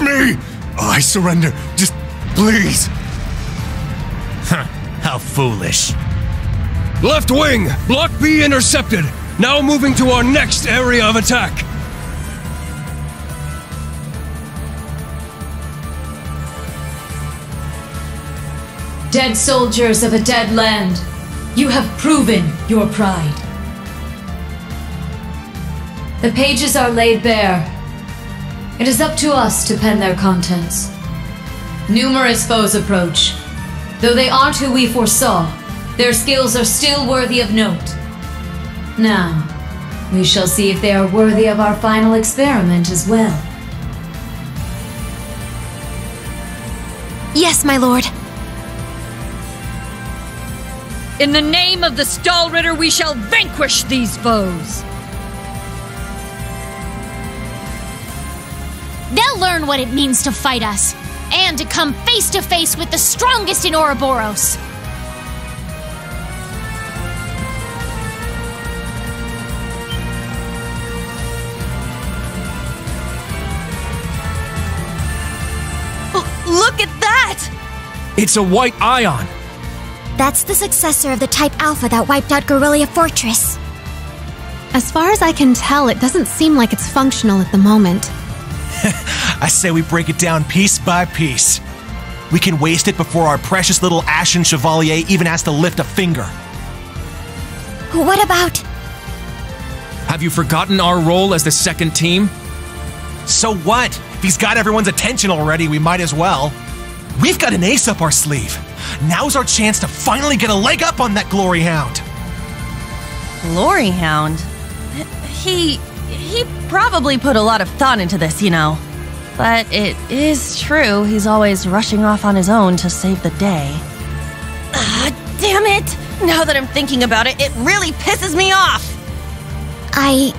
Leave me! I surrender. Just please. How foolish. Left wing! Block B intercepted! Now moving to our next area of attack! Dead soldiers of a dead land, you have proven your pride. The pages are laid bare. It is up to us to pen their contents. Numerous foes approach. Though they aren't who we foresaw, their skills are still worthy of note. Now, we shall see if they are worthy of our final experiment as well. Yes, my lord. In the name of the Stallritter, we shall vanquish these foes! They'll learn what it means to fight us, and to come face to face with the strongest in Ouroboros. Look at that! It's a white ion. That's the successor of the Type Alpha that wiped out Guerrilla Fortress. As far as I can tell, it doesn't seem like it's functional at the moment. I say we break it down piece by piece. We can waste it before our precious little Ashen Chevalier even has to lift a finger. What about... Have you forgotten our role as the second team? So what? If he's got everyone's attention already, we might as well. We've got an ace up our sleeve. Now's our chance to finally get a leg up on that Glory Hound. Glory Hound? He probably put a lot of thought into this, you know. But it is true, he's always rushing off on his own to save the day. Damn it! Now that I'm thinking about it, it really pisses me off! I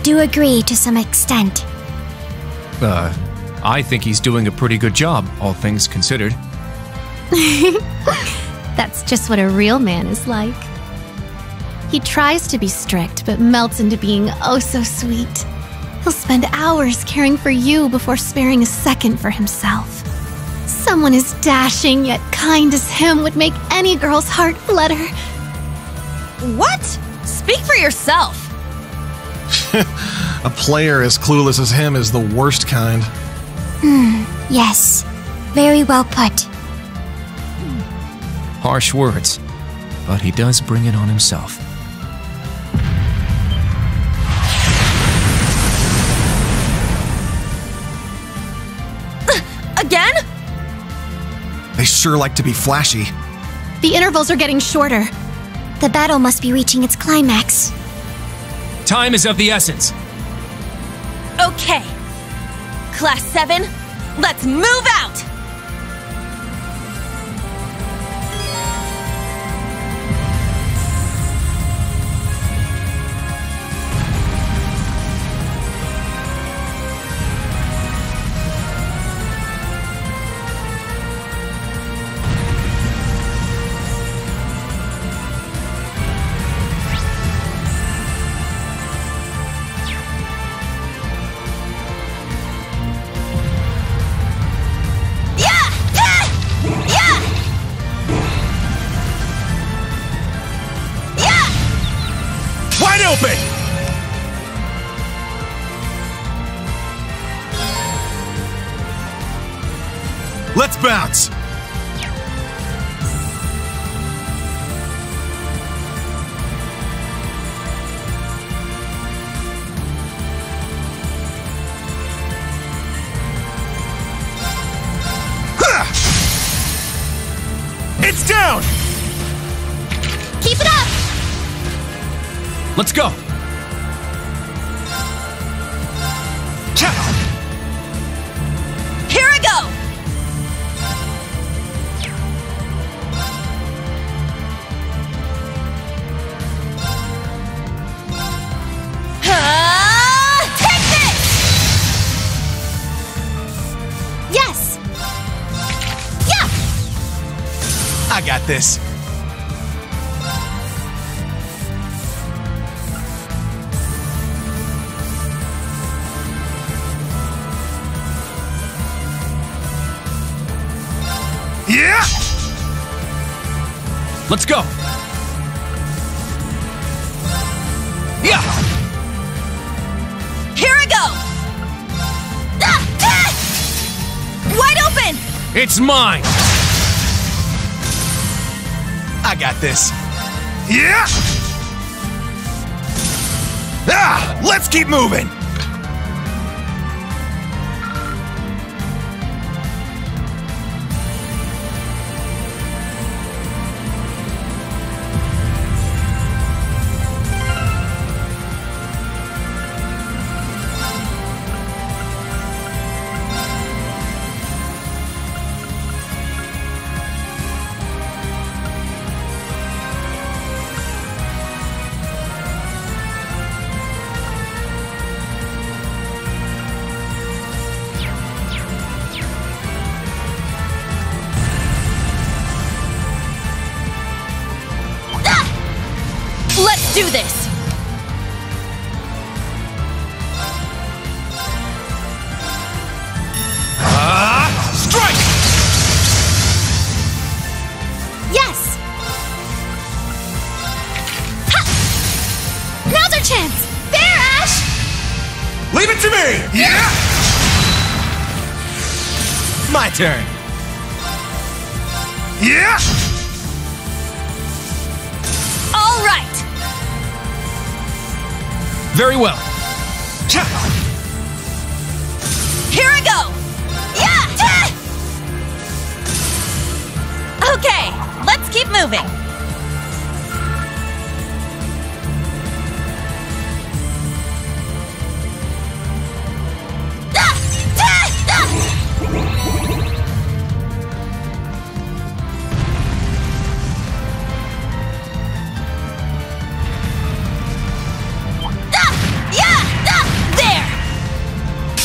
do agree to some extent. I think he's doing a pretty good job, all things considered. That's just what a real man is like. He tries to be strict, but melts into being oh so sweet. He'll spend hours caring for you before sparing a second for himself. Someone as dashing yet kind as him would make any girl's heart flutter. What? Speak for yourself! A player as clueless as him is the worst kind. Yes. Very well put. Harsh words, but he does bring it on himself. Again? They sure like to be flashy. The intervals are getting shorter. The battle must be reaching its climax. Time is of the essence. Okay. Class 7, let's move out! Open! Let's bounce! It's down! Keep it up! Let's go! Here I go! Take this! Yes! Yeah! I got this. Yeah! Let's go! Yeah! Here I go! Wide open! It's mine! I got this. Yeah! Let's keep moving! Let's do this! Strike! Yes! Ha! Now's our chance! There, Ash! Leave it to me! Yeah! My turn. Yeah! All right! Very well. Here I go! Yeah! Okay, let's keep moving.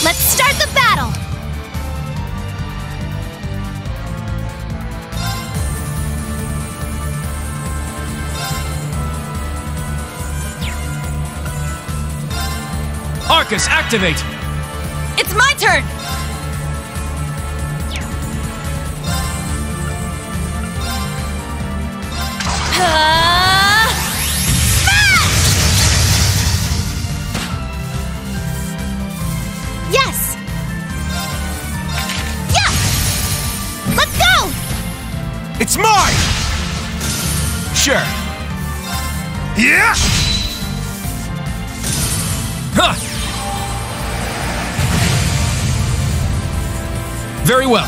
Let's start the battle! Arcus, activate! It's my turn! Yes! Yeah! Let's go! It's mine! Sure. Yeah! Huh! Very well.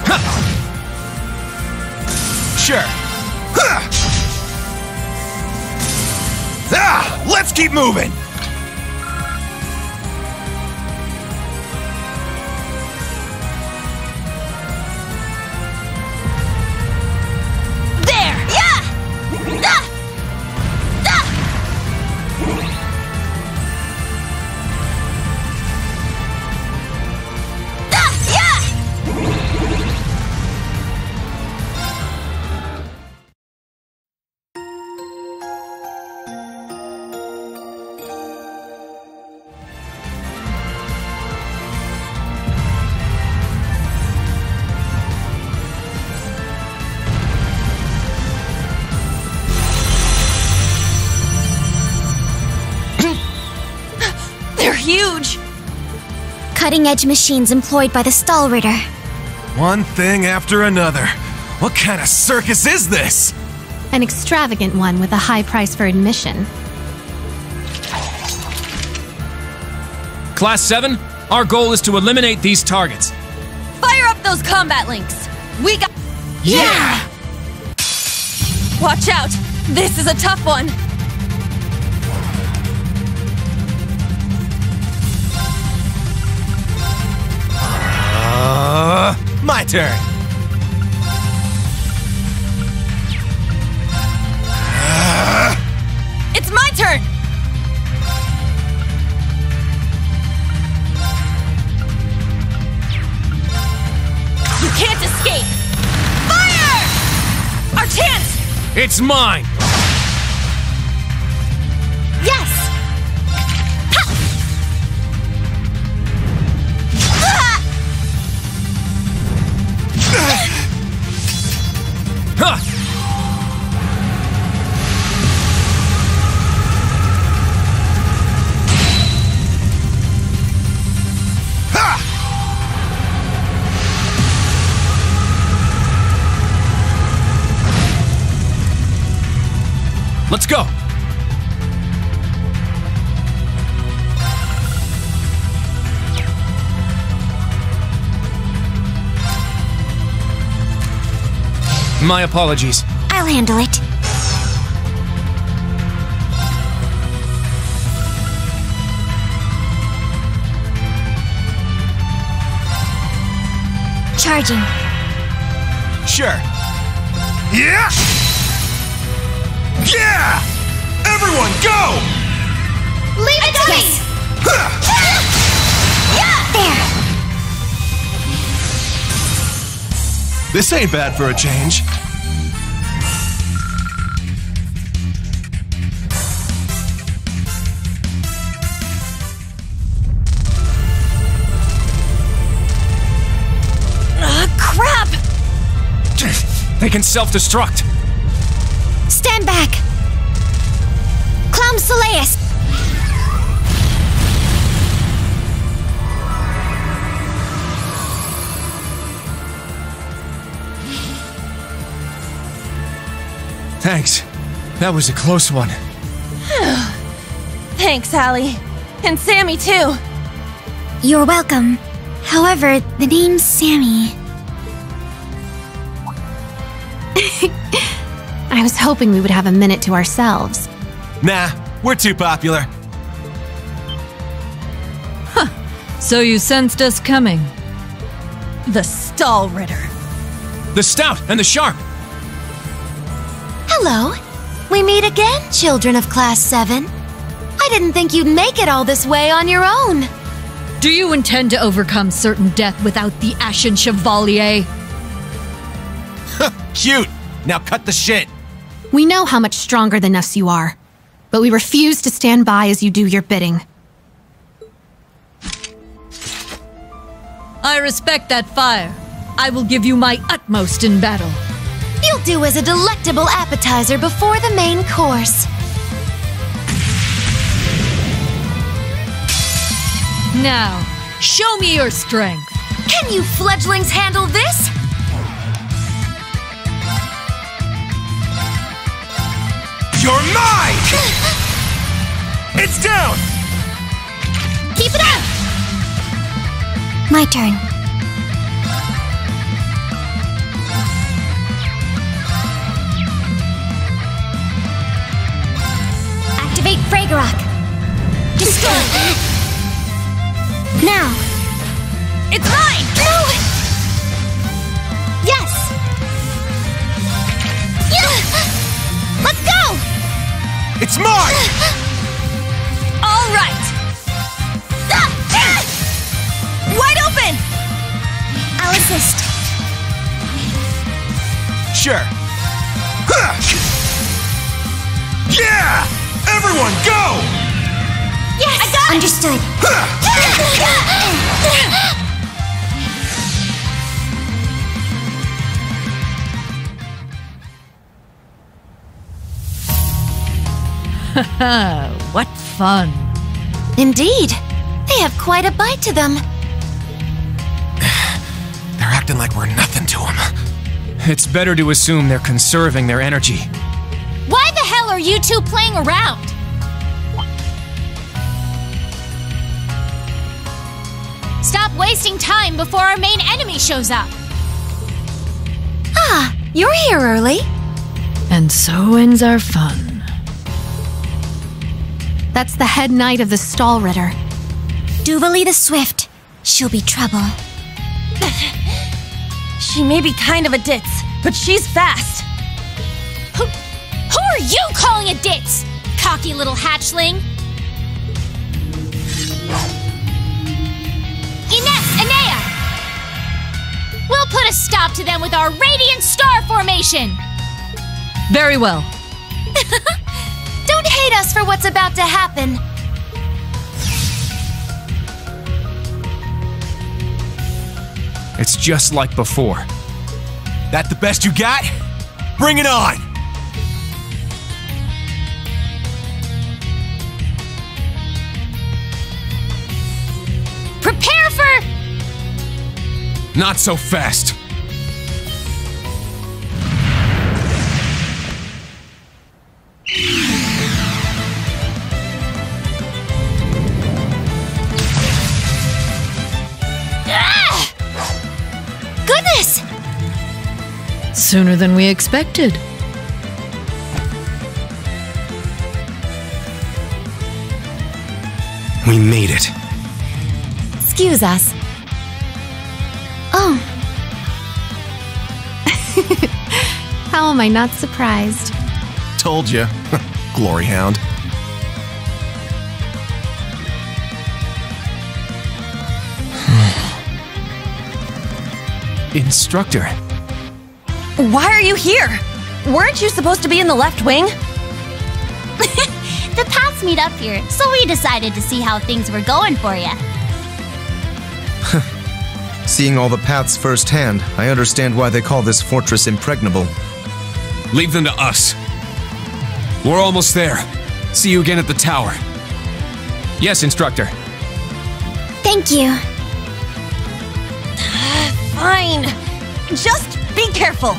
Huh! Sure. Huh! Let's keep moving! There! Yeah! They're huge! Cutting-edge machines employed by the Stahlritter. One thing after another. What kind of circus is this? An extravagant one with a high price for admission. Class 7, our goal is to eliminate these targets. Fire up those combat links! We got— Yeah! Watch out! This is a tough one! My turn. It's my turn! You can't escape! Fire! Our chance! It's mine. Yes! Ha! Ah! Let's go! My apologies. I'll handle it. Charging. Sure. Yeah! Yeah! Everyone, go! Leave it to me! There! This ain't bad for a change. Crap! They can self-destruct. Stand back! Clown Soleus! Thanks. That was a close one. Thanks, Allie. And Sammy, too. You're welcome. However, the name's Sammy. I was hoping we would have a minute to ourselves. Nah, we're too popular. So you sensed us coming. The Stall Ritter. The Stout and the Sharp. Hello. We meet again, children of Class 7. I didn't think you'd make it all this way on your own. Do you intend to overcome certain death without the Ashen Chevalier? Cute. Now cut the shit. We know how much stronger than us you are, but we refuse to stand by as you do your bidding. I respect that fire. I will give you my utmost in battle. You'll do as a delectable appetizer before the main course. Now, show me your strength. Can you fledglings handle this? You're mine! It's down! Keep it up! My turn. Activate Fragorock. Destroy. Now. It's mine! No! Yes! Let's go! It's mine! All right! Wide open! I'll assist. Sure. Yeah! Everyone, go! Yes! I got Understood. What fun. Indeed. They have quite a bite to them. They're acting like we're nothing to them. It's better to assume they're conserving their energy. Why the hell are you two playing around? Stop wasting time before our main enemy shows up. Ah, you're here early. And so ends our fun. That's the head knight of the Stall Ritter. Duvalie the Swift. She'll be trouble. She may be kind of a ditz, but she's fast. Who are you calling a ditz? Cocky little hatchling. Ines, Enea! We'll put a stop to them with our Radiant Star Formation! Very well. Don't hate us for what's about to happen. It's just like before. That the best you got? Bring it on! Prepare for... Not so fast. this? Sooner than we expected. We made it. Excuse us. Oh. How am I not surprised? Told you. Glory Hound. Instructor. Why are you here? Weren't you supposed to be in the left wing? The paths meet up here, so we decided to see how things were going for you. Seeing all the paths firsthand, I understand why they call this fortress impregnable. Leave them to us. We're almost there. See you again at the tower. Yes, Instructor. Thank you. Fine. Just be careful.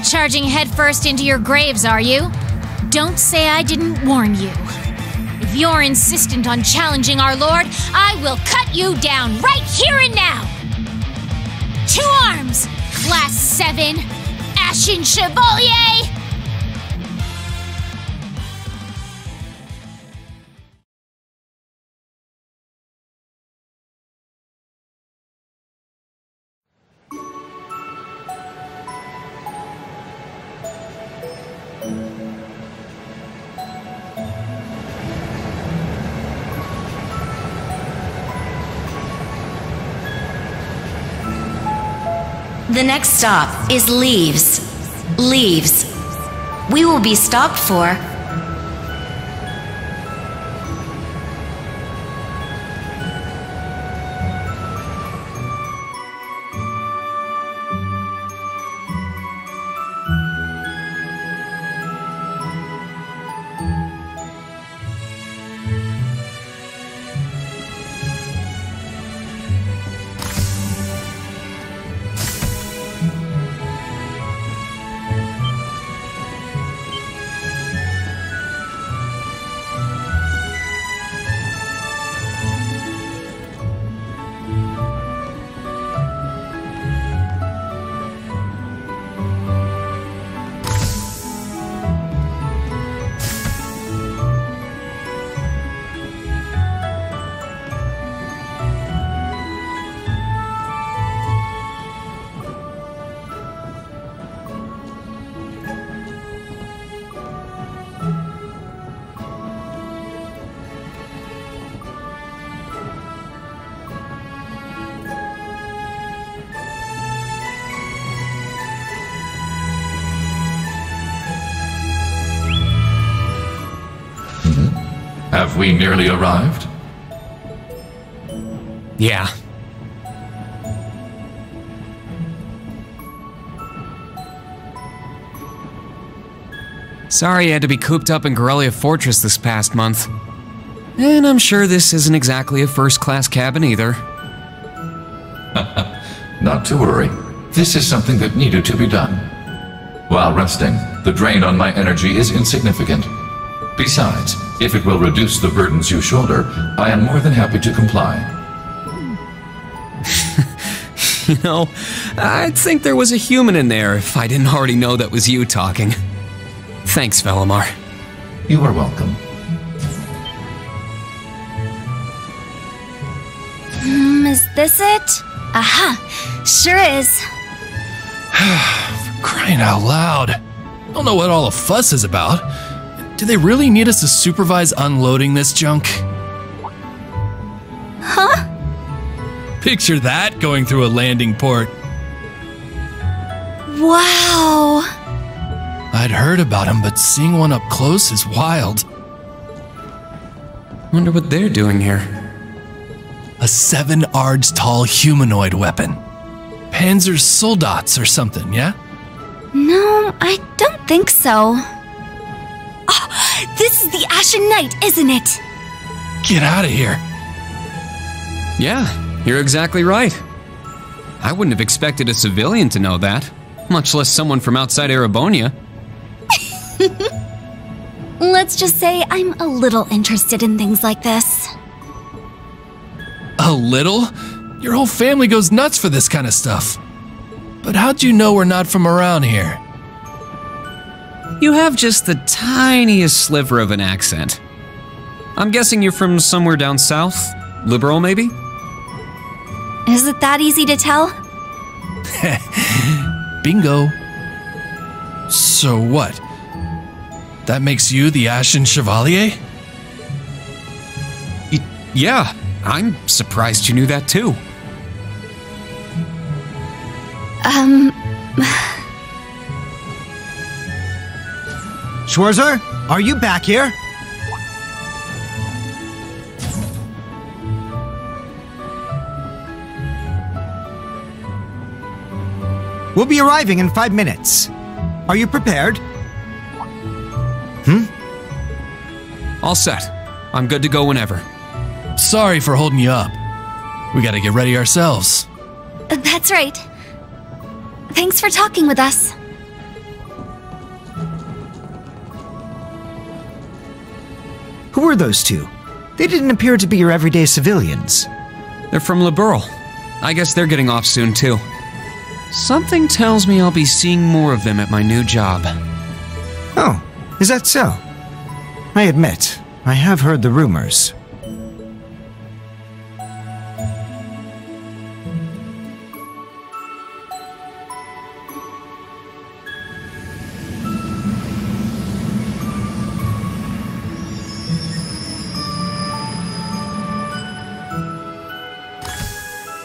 Charging headfirst into your graves, are you? Don't say I didn't warn you. If you're insistent on challenging our Lord, I will cut you down right here and now! 2 arms! Class 7! Ashen Chevalier! The next stop is Leaves. Leaves. We will be stopped for... Have we nearly arrived? Yeah. Sorry you had to be cooped up in Corellia Fortress this past month. And I'm sure this isn't exactly a first-class cabin either. Not to worry. This is something that needed to be done. While resting, the drain on my energy is insignificant. Besides, if it will reduce the burdens you shoulder, I am more than happy to comply. You know, I'd think there was a human in there if I didn't already know that was you talking. Thanks, Velimar. You are welcome. Is this it? Aha! Sure is. For crying out loud. I don't know what all the fuss is about. Do they really need us to supervise unloading this junk? Huh? Picture that going through a landing port. Wow! I'd heard about them, but seeing one up close is wild. Wonder what they're doing here. A 7 ards tall humanoid weapon. Panzer Soldats or something, yeah? No, I don't think so. Oh, this is the Ashen Knight, isn't it? Get out of here. Yeah, you're exactly right. I wouldn't have expected a civilian to know that, much less someone from outside Erebonia. Let's just say I'm a little interested in things like this. A little? Your whole family goes nuts for this kind of stuff. But how'd you know we're not from around here? You have just the tiniest sliver of an accent. I'm guessing you're from somewhere down south? Liberal, maybe? Is it that easy to tell? Bingo. So what? That makes you the Ashen Chevalier? Yeah, I'm surprised you knew that too. Schwarzer, are you back here? We'll be arriving in 5 minutes. Are you prepared? All set. I'm good to go whenever. Sorry for holding you up. We gotta get ready ourselves. That's right. Thanks for talking with us. Who are those two? They didn't appear to be your everyday civilians. They're from Liberal. I guess they're getting off soon too. Something tells me I'll be seeing more of them at my new job. Oh, is that so? I admit, I have heard the rumors.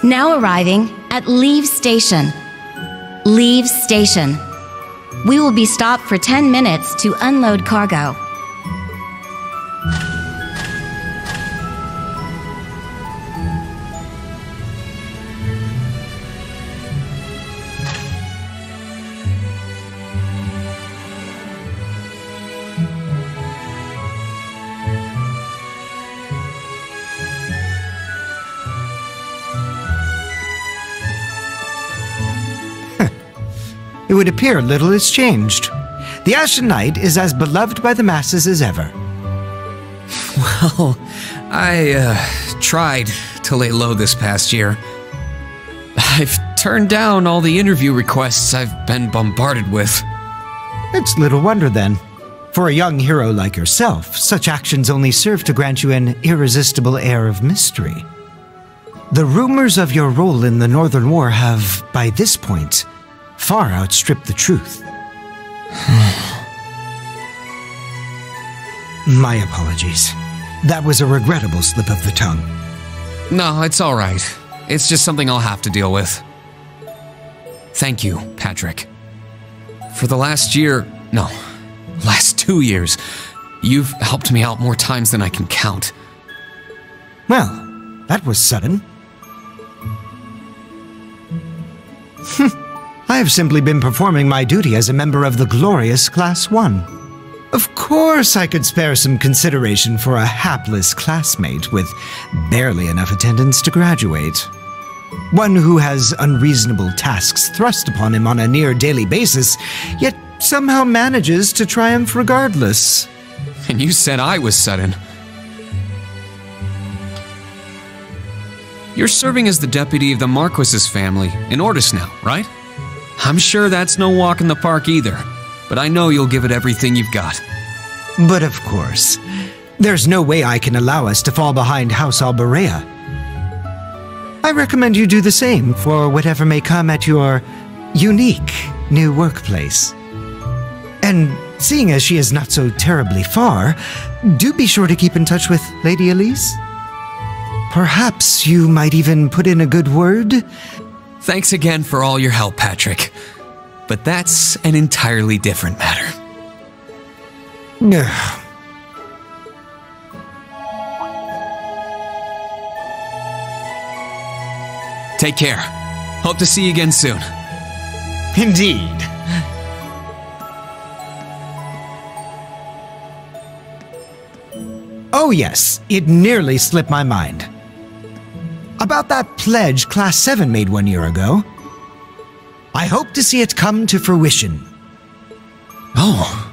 Now arriving at Leave Station. Leave Station. We will be stopped for 10 minutes to unload cargo. It would appear little has changed. The Ashen Knight is as beloved by the masses as ever. Well, I tried to lay low this past year. I've turned down all the interview requests I've been bombarded with. It's little wonder then. For a young hero like yourself, such actions only serve to grant you an irresistible air of mystery. The rumors of your role in the Northern War have, by this point, far outstripped the truth. My apologies. That was a regrettable slip of the tongue. No, it's all right. It's just something I'll have to deal with. Thank you, Patrick. For the last 2 years, you've helped me out more times than I can count. Well, that was sudden. I have simply been performing my duty as a member of the glorious Class 1. Of course I could spare some consideration for a hapless classmate with barely enough attendance to graduate. One who has unreasonable tasks thrust upon him on a near-daily basis, yet somehow manages to triumph regardless. And you said I was sudden. You're serving as the deputy of the Marquis's family in Ortis now, right? I'm sure that's no walk in the park either, but I know you'll give it everything you've got. But of course, there's no way I can allow us to fall behind House Alberea. I recommend you do the same for whatever may come at your unique new workplace. And seeing as she is not so terribly far, do be sure to keep in touch with Lady Elise. Perhaps you might even put in a good word. Thanks again for all your help, Patrick. But that's an entirely different matter. Take care. Hope to see you again soon. Indeed. Oh yes, it nearly slipped my mind. About that pledge Class 7 made 1 year ago. I hope to see it come to fruition. Oh.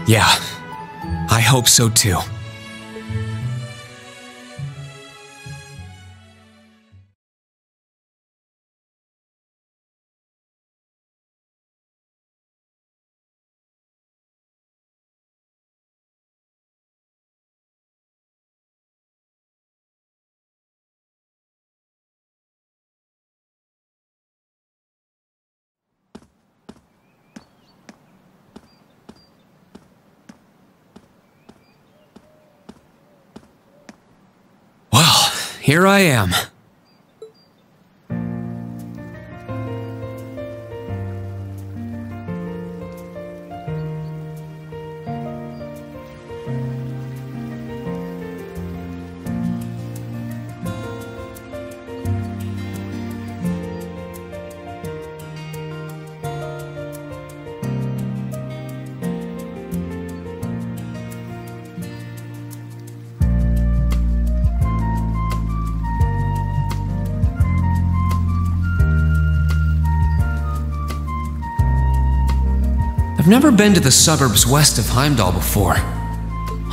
Yeah, I hope so too. Well, here I am. I've never been to the suburbs west of Heimdall before.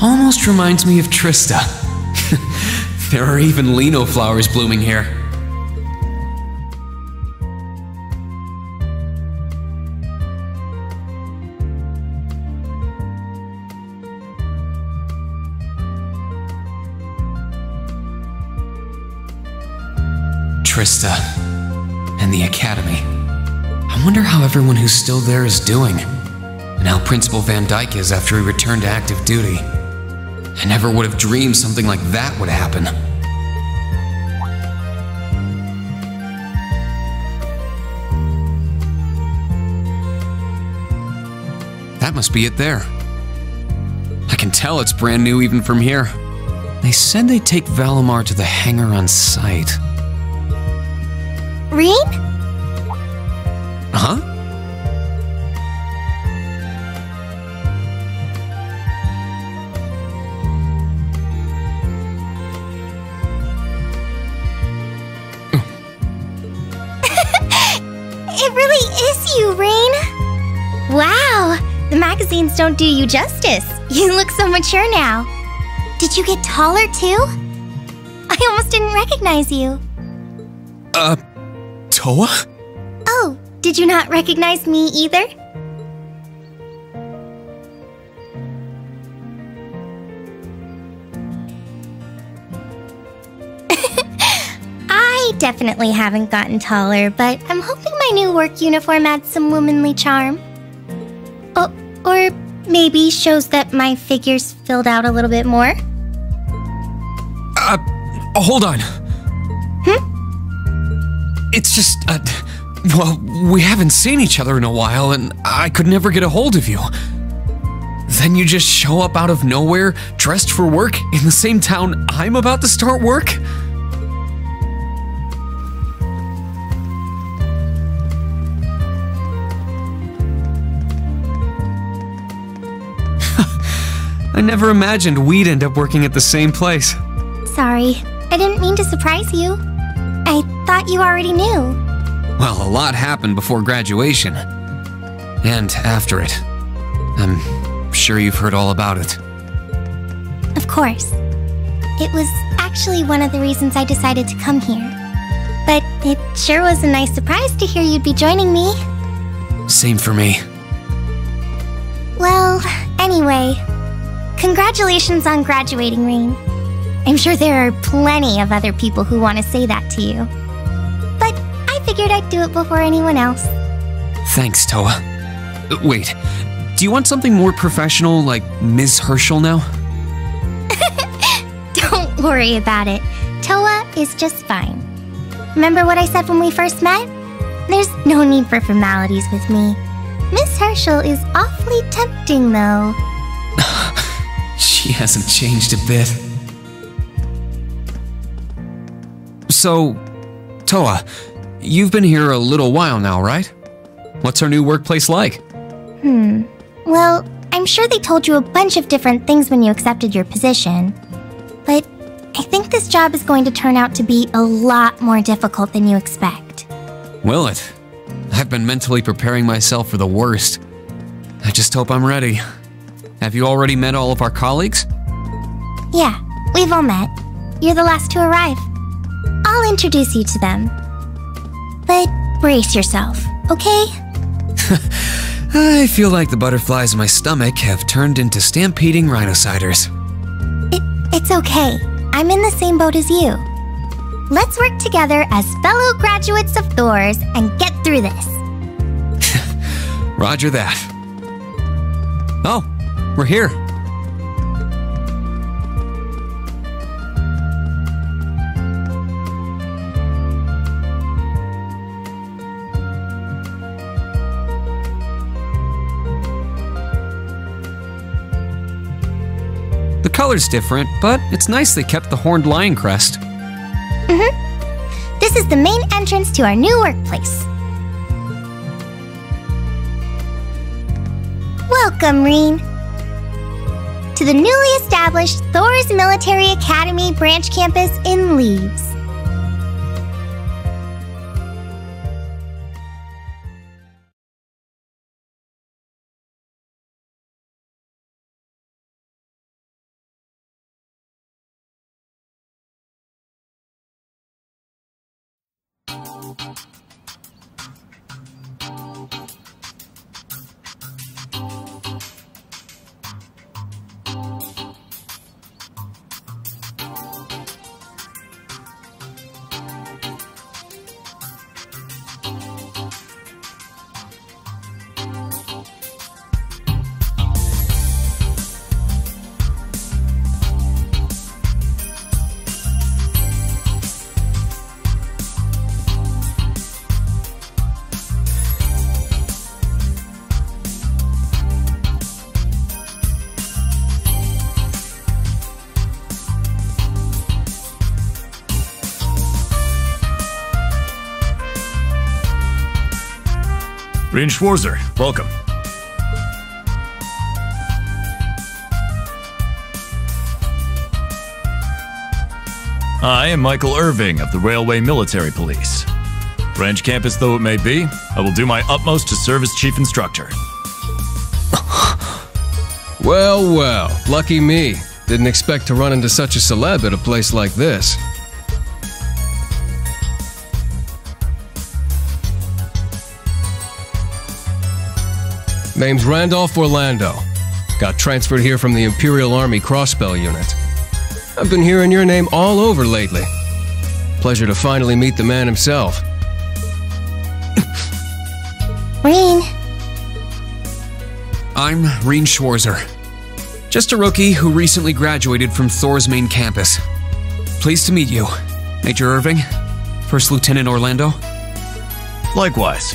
Almost reminds me of Trista. There are even lino flowers blooming here. Trista and the Academy. I wonder how everyone who's still there is doing. And how Principal Van Dyke is after he returned to active duty. I never would have dreamed something like that would happen. That must be it there. I can tell it's brand new even from here. They said they'd take Valimar to the hangar on site. Rain? Huh? It really is you, Rain. Wow, the magazines don't do you justice. You look so mature now. Did you get taller too? I almost didn't recognize you. Toa? Oh, did you not recognize me either? I definitely haven't gotten taller, but I'm hoping my new work uniform adds some womanly charm. Oh, or maybe shows that my figure's filled out a little bit more. Hold on. It's just, well, we haven't seen each other in a while, and I could never get a hold of you. Then you just show up out of nowhere, dressed for work, in the same town I'm about to start work? I never imagined we'd end up working at the same place. Sorry, I didn't mean to surprise you. I thought you already knew. Well, a lot happened before graduation. And after it. I'm sure you've heard all about it. Of course. It was actually one of the reasons I decided to come here. But it sure was a nice surprise to hear you'd be joining me. Same for me. Well, anyway, congratulations on graduating, Rain. I'm sure there are plenty of other people who want to say that to you. But I figured I'd do it before anyone else. Thanks, Toa. Wait, do you want something more professional, like Ms. Herschel now? Don't worry about it. Toa is just fine. Remember what I said when we first met? There's no need for formalities with me. Miss Herschel is awfully tempting, though. She hasn't changed a bit. So, Toa, you've been here a little while now, right? What's our new workplace like? Well, I'm sure they told you a bunch of different things when you accepted your position. But I think this job is going to turn out to be a lot more difficult than you expect. Will it? I've been mentally preparing myself for the worst. I just hope I'm ready. Have you already met all of our colleagues? Yeah, we've all met. You're the last to arrive. I'll introduce you to them. But brace yourself, okay? I feel like the butterflies in my stomach have turned into stampeding rhinociders. It's okay. I'm in the same boat as you. Let's work together as fellow graduates of Thors and get through this. Roger that. Oh, we're here. The color's different, but it's nice they kept the horned lion crest. This is the main entrance to our new workplace. Welcome, Reen, to the newly established Thors Military Academy branch campus in Leaves. Reen Schwarzer, welcome. I am Michael Irving of the Railway Military Police. Branch campus though it may be, I will do my utmost to serve as chief instructor. Well, well, lucky me. Didn't expect to run into such a celeb at a place like this. Name's Randolph Orlando. Got transferred here from the Imperial Army Crossbell Unit. I've been hearing your name all over lately. Pleasure to finally meet the man himself. Reen. I'm Reen Schwarzer. Just a rookie who recently graduated from Thors main campus. Pleased to meet you, Major Irving, First Lieutenant Orlando. Likewise.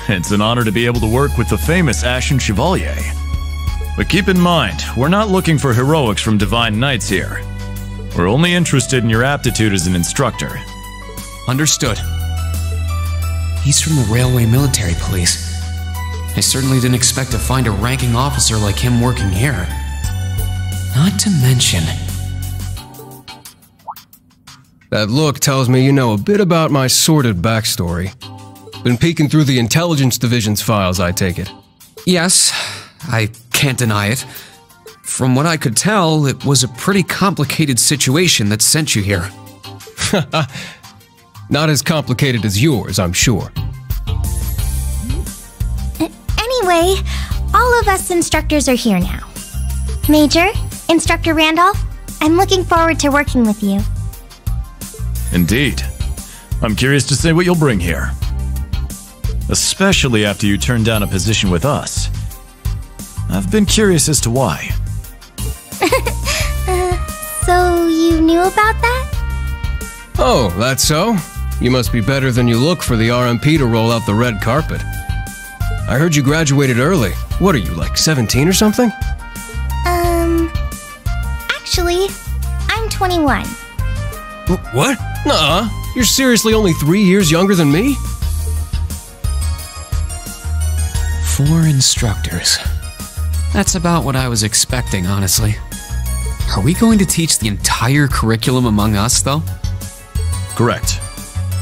It's an honor to be able to work with the famous Ashen Chevalier. But keep in mind, we're not looking for heroics from Divine Knights here. We're only interested in your aptitude as an instructor. Understood. He's from the Railway Military Police. I certainly didn't expect to find a ranking officer like him working here. Not to mention... That look tells me you know a bit about my sordid backstory. Been peeking through the Intelligence Division's files, I take it. Yes, I can't deny it. From what I could tell, it was a pretty complicated situation that sent you here. Not as complicated as yours, I'm sure. Anyway, all of us instructors are here now. Major, Instructor Randolph, I'm looking forward to working with you. Indeed. I'm curious to see what you'll bring here. Especially after you turned down a position with us. I've been curious as to why. So you knew about that? Oh, that's so? You must be better than you look for the RMP to roll out the red carpet. I heard you graduated early. What are you, like 17 or something? Actually, I'm 21. What? Nuh-uh. You're seriously only 3 years younger than me? 4 instructors. That's about what I was expecting, honestly. Are we going to teach the entire curriculum among us, though? Correct.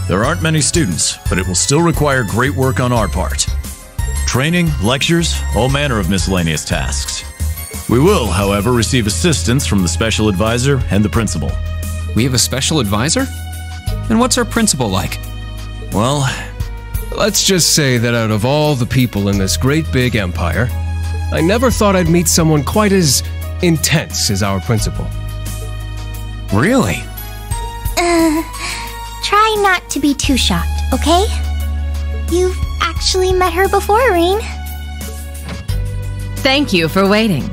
There aren't many students, but it will still require great work on our part. Training, lectures, all manner of miscellaneous tasks. We will, however, receive assistance from the special advisor and the principal. We have a special advisor? And what's our principal like? Well, let's just say that out of all the people in this great big empire, I never thought I'd meet someone quite as intense as our principal. Really? Try not to be too shocked, okay? You've actually met her before, Rain. Thank you for waiting.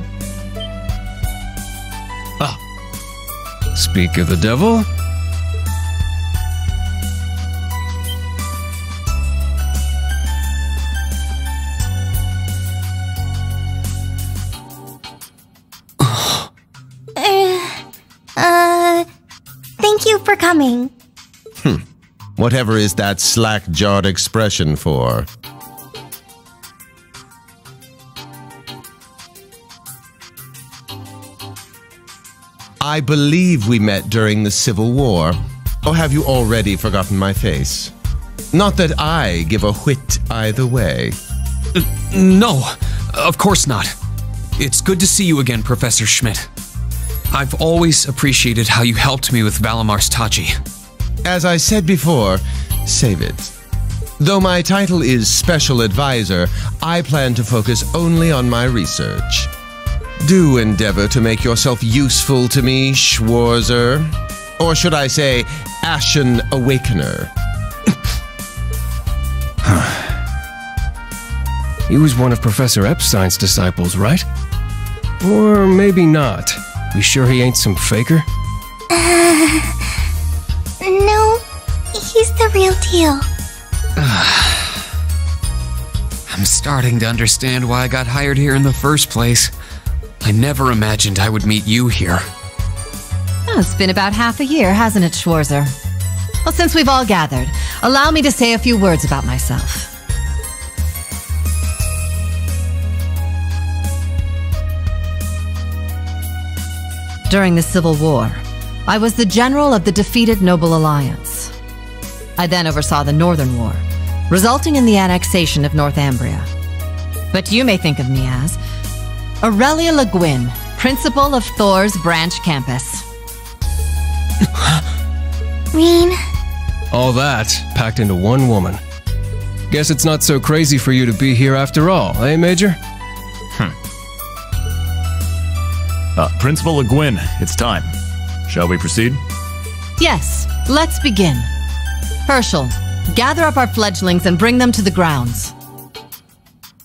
Speak of the devil. Thank you for coming. Whatever is that slack-jawed expression for? I believe we met during the Civil War. Or have you already forgotten my face? Not that I give a whit either way. No, of course not. It's good to see you again, Professor Schmidt. I've always appreciated how you helped me with Valamar's Tachi. As I said before, save it. Though my title is Special Advisor, I plan to focus only on my research. Do endeavor to make yourself useful to me, Schwarzer. Or should I say, Ashen Awakener. He was one of Professor Epstein's disciples, right? Or maybe not. You sure he ain't some faker? No, he's the real deal. I'm starting to understand why I got hired here in the first place. I never imagined I would meet you here. Oh, it's been about half a year, hasn't it, Schwarzer? Well, since we've all gathered, allow me to say a few words about myself. During the Civil War, I was the general of the defeated Noble Alliance. I then oversaw the Northern War, resulting in the annexation of Northumbria. But you may think of me as Aurelia Le Guin, principal of Thor's branch campus. Rain. All that packed into one woman. Guess it's not so crazy for you to be here after all, eh, Major? Principal Le Guin, it's time. Shall we proceed? Yes, let's begin. Herschel, gather up our fledglings and bring them to the grounds.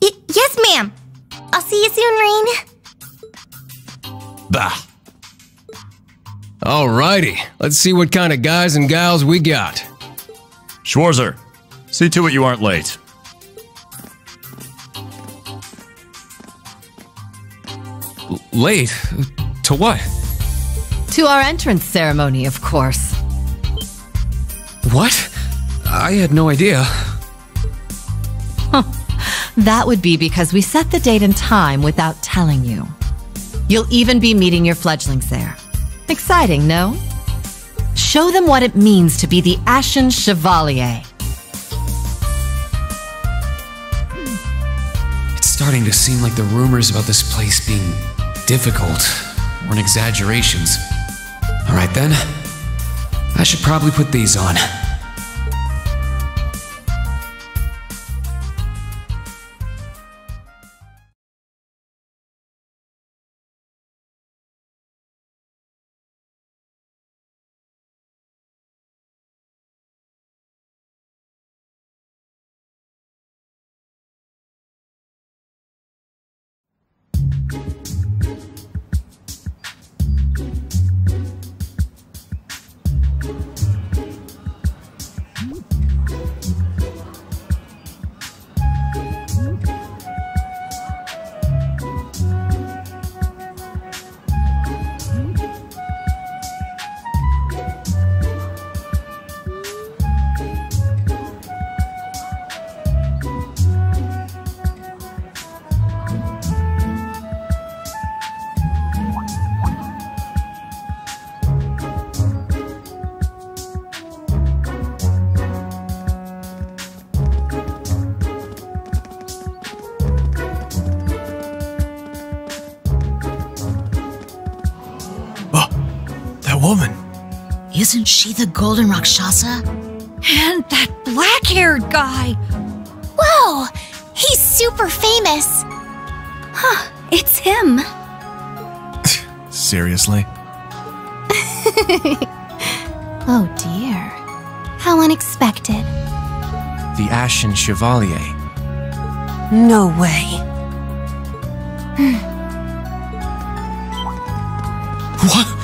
Yes, ma'am. I'll see you soon, Rain. Bah. Alrighty, let's see what kind of guys and gals we got. Schwarzer, see to it you aren't late. Late? To what? To our entrance ceremony, of course. What? I had no idea. That would be because we set the date and time without telling you. You'll even be meeting your fledglings there. Exciting, no? Show them what it means to be the Ashen Chevalier. It's starting to seem like the rumors about this place being difficult were exaggerations. Alright then, I should probably put these on. woman. Isn't she the Golden Rakshasa? And that black-haired guy! Whoa! He's super famous! Huh, it's him. Seriously? Oh dear. How unexpected. The Ashen Chevalier. No way. What?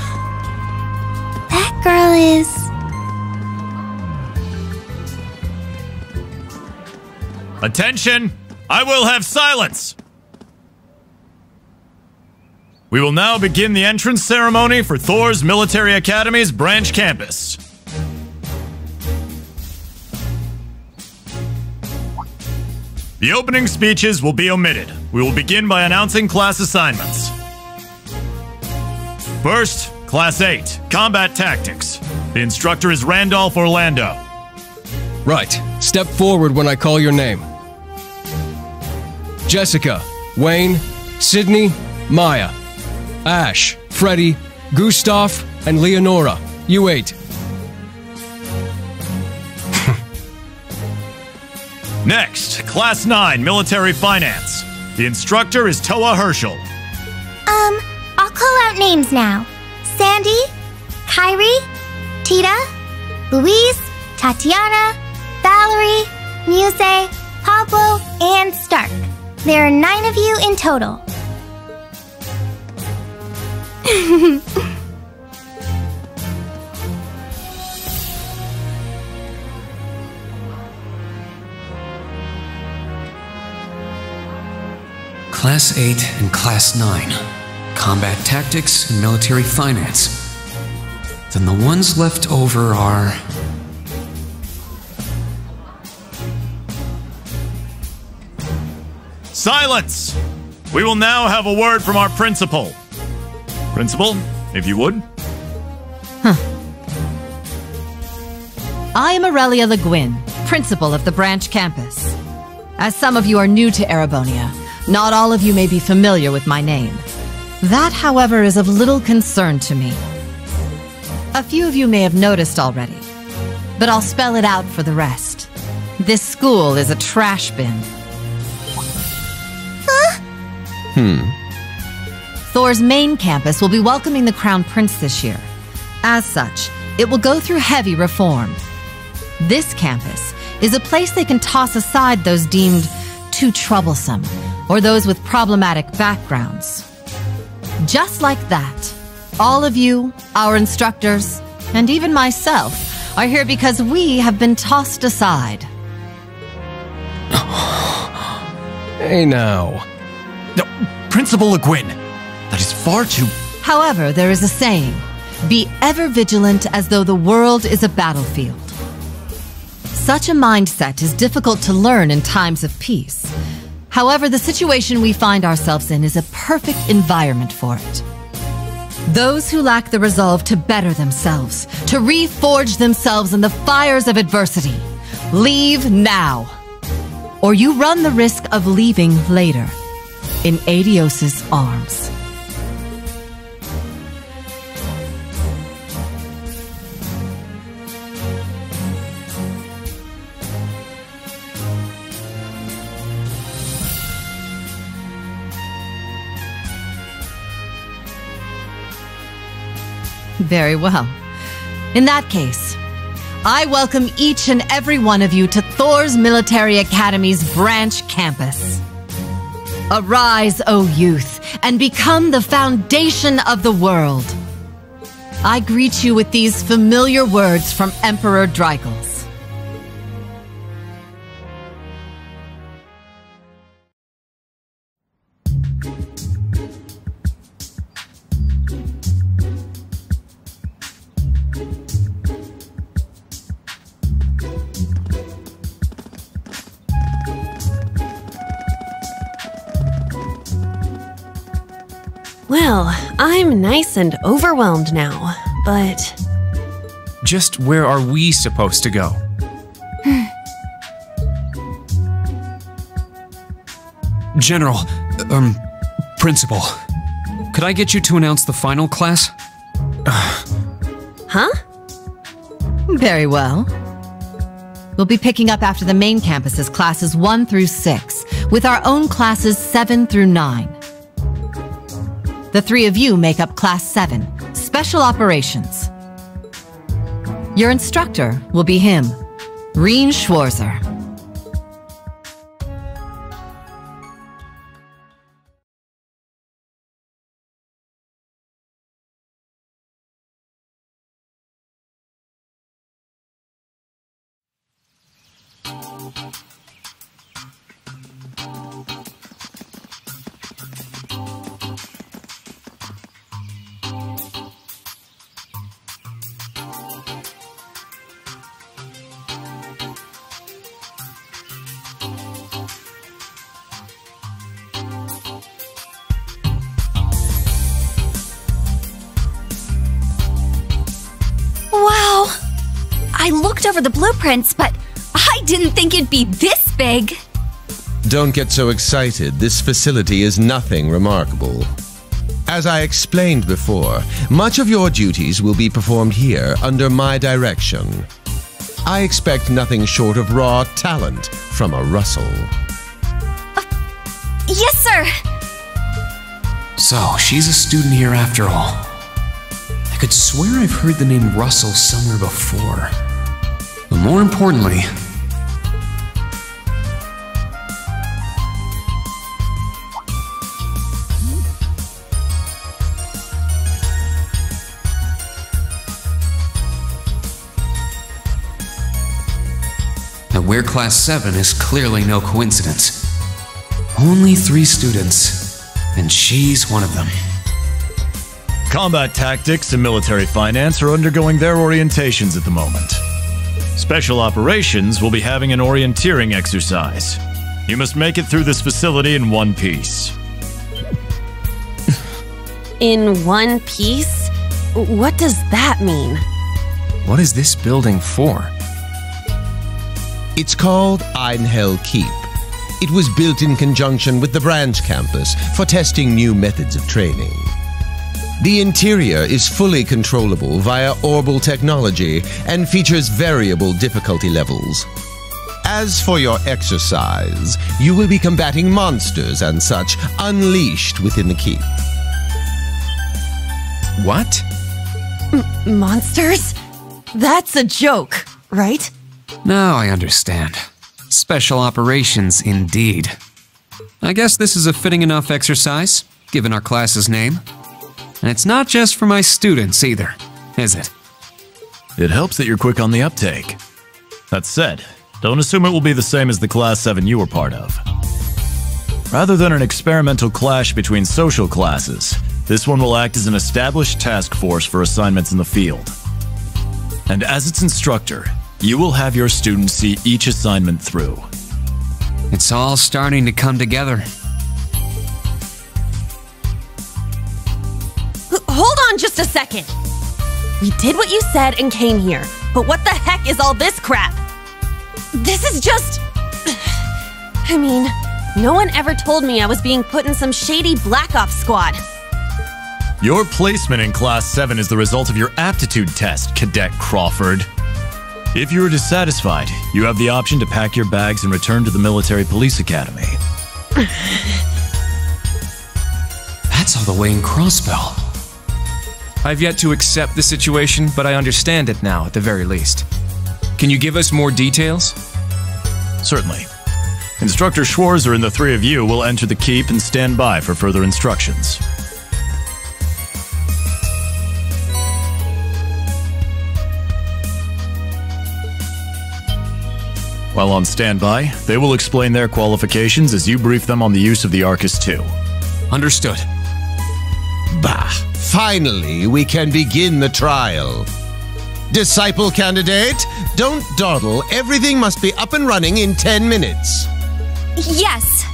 That girl is... Attention! I will have silence! We will now begin the entrance ceremony for Thor's Military Academy's branch campus. The opening speeches will be omitted. We will begin by announcing class assignments. First, Class 8, Combat Tactics. The instructor is Randolph Orlando. Right. Step forward when I call your name. Jessica, Wayne, Sydney, Maya, Ash, Freddie, Gustav, and Leonora. You 8. Next, Class 9, Military Finance. The instructor is Toa Herschel. I'll call out names now. Sandy, Kyrie, Tita, Louise, Tatiana, Valerie, Muse, Pablo, and Stark. There are 9 of you in total. Class 8 and Class 9. Combat Tactics and Military Finance. Then the ones left over are... Silence! We will now have a word from our principal. Principal, if you would. I am Aurelia Le Guin, principal of the branch campus. As some of you are new to Erebonia, not all of you may be familiar with my name. That, however, is of little concern to me. A few of you may have noticed already, but I'll spell it out for the rest. This school is a trash bin. Thor's main campus will be welcoming the Crown Prince this year. As such, it will go through heavy reform. This campus is a place they can toss aside those deemed too troublesome, or those with problematic backgrounds. Just like that, all of you, our instructors, and even myself, are here because we have been tossed aside. Hey now. No, Principal Le Guin, that is far too... However, there is a saying, be ever vigilant as though the world is a battlefield. Such a mindset is difficult to learn in times of peace. However, the situation we find ourselves in is a perfect environment for it. Those who lack the resolve to better themselves, to reforge themselves in the fires of adversity, leave now. Or you run the risk of leaving later, in Adios's arms. Very well. In that case, I welcome each and every one of you to Thor's Military Academy's branch campus. Arise, O youth, and become the foundation of the world. I greet you with these familiar words from Emperor Dreigels. Well, I'm nice and overwhelmed now, but... Just where are we supposed to go? General, Principal, could I get you to announce the final class? Huh? Very well. We'll be picking up after the main campus's classes 1 through 6, with our own classes 7 through 9. The 3 of you make up Class 7, Special Operations. Your instructor will be him, Reen Schwarzer. Wow! I looked over the blueprints, but I didn't think it'd be this big. Don't get so excited. This facility is nothing remarkable. As I explained before, much of your duties will be performed here under my direction. I expect nothing short of raw talent from a Russell. Yes, sir! So, she's a student here after all. I could swear I've heard the name Russell somewhere before. But more importantly, that we're Class 7 is clearly no coincidence. Only 3 students, and she's one of them. Combat tactics and military finance are undergoing their orientations at the moment. Special operations will be having an orienteering exercise. You must make it through this facility in one piece. In one piece? What does that mean? What is this building for? It's called Einhell Keep. It was built in conjunction with the branch campus for testing new methods of training. The interior is fully controllable via orbal technology and features variable difficulty levels. As for your exercise, you will be combating monsters and such unleashed within the keep. What? Monsters? That's a joke, right? Now I understand. Special operations, indeed. I guess this is a fitting enough exercise, given our class's name. And it's not just for my students either, is it? It helps that you're quick on the uptake. That said, don't assume it will be the same as the Class 7 you were part of. Rather than an experimental clash between social classes, this one will act as an established task force for assignments in the field. And as its instructor, you will have your students see each assignment through. It's all starting to come together. Hold on just a second. We did what you said and came here, but what the heck is all this crap? This is just... I mean, no one ever told me I was being put in some shady Black Ops squad. Your placement in Class 7 is the result of your aptitude test, Cadet Crawford. If you are dissatisfied, you have the option to pack your bags and return to the Military Police Academy. That's all the way in Crossbell. I've yet to accept the situation, but I understand it now at the very least. Can you give us more details? Certainly. Instructor Schwarzer and the 3 of you will enter the keep and stand by for further instructions. While on standby, they will explain their qualifications as you brief them on the use of the Arcus II. Understood. Bah! Finally, we can begin the trial. Disciple candidate, don't dawdle. Everything must be up and running in 10 minutes. Yes.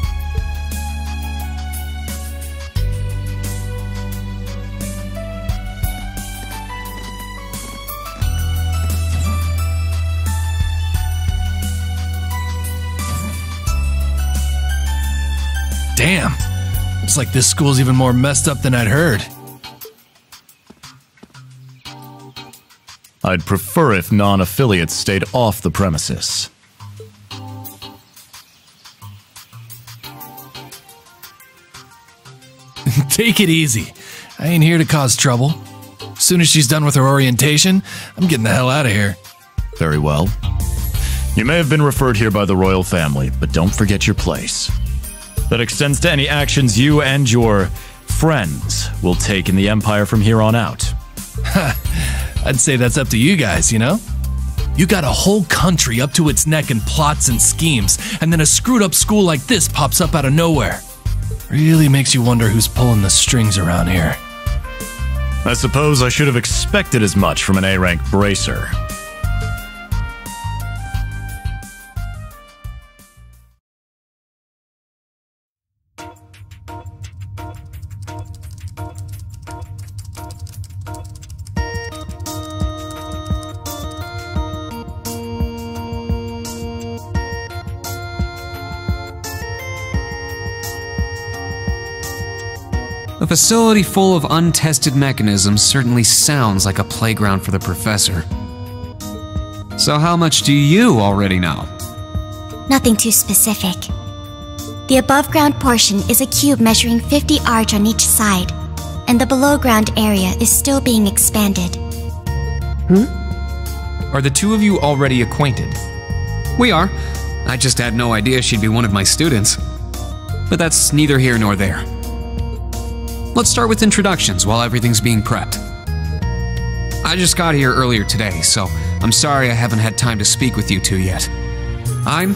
Damn. Looks like this school's even more messed up than I'd heard. I'd prefer if non-affiliates stayed off the premises. Take it easy. I ain't here to cause trouble. As soon as she's done with her orientation, I'm getting the hell out of here. Very well. You may have been referred here by the royal family, but don't forget your place. That extends to any actions you and your friends will take in the Empire from here on out. I'd say that's up to you guys, you know? You got a whole country up to its neck in plots and schemes, and then a screwed up school like this pops up out of nowhere. Really makes you wonder who's pulling the strings around here. I suppose I should have expected as much from an A-rank bracer. A facility full of untested mechanisms certainly sounds like a playground for the professor. So how much do you already know? Nothing too specific. The above-ground portion is a cube measuring 50 arch on each side, and the below-ground area is still being expanded. Are the two of you already acquainted? We are. I just had no idea she'd be one of my students. But that's neither here nor there. Let's start with introductions while everything's being prepped. I just got here earlier today, so I'm sorry I haven't had time to speak with you two yet. I'm...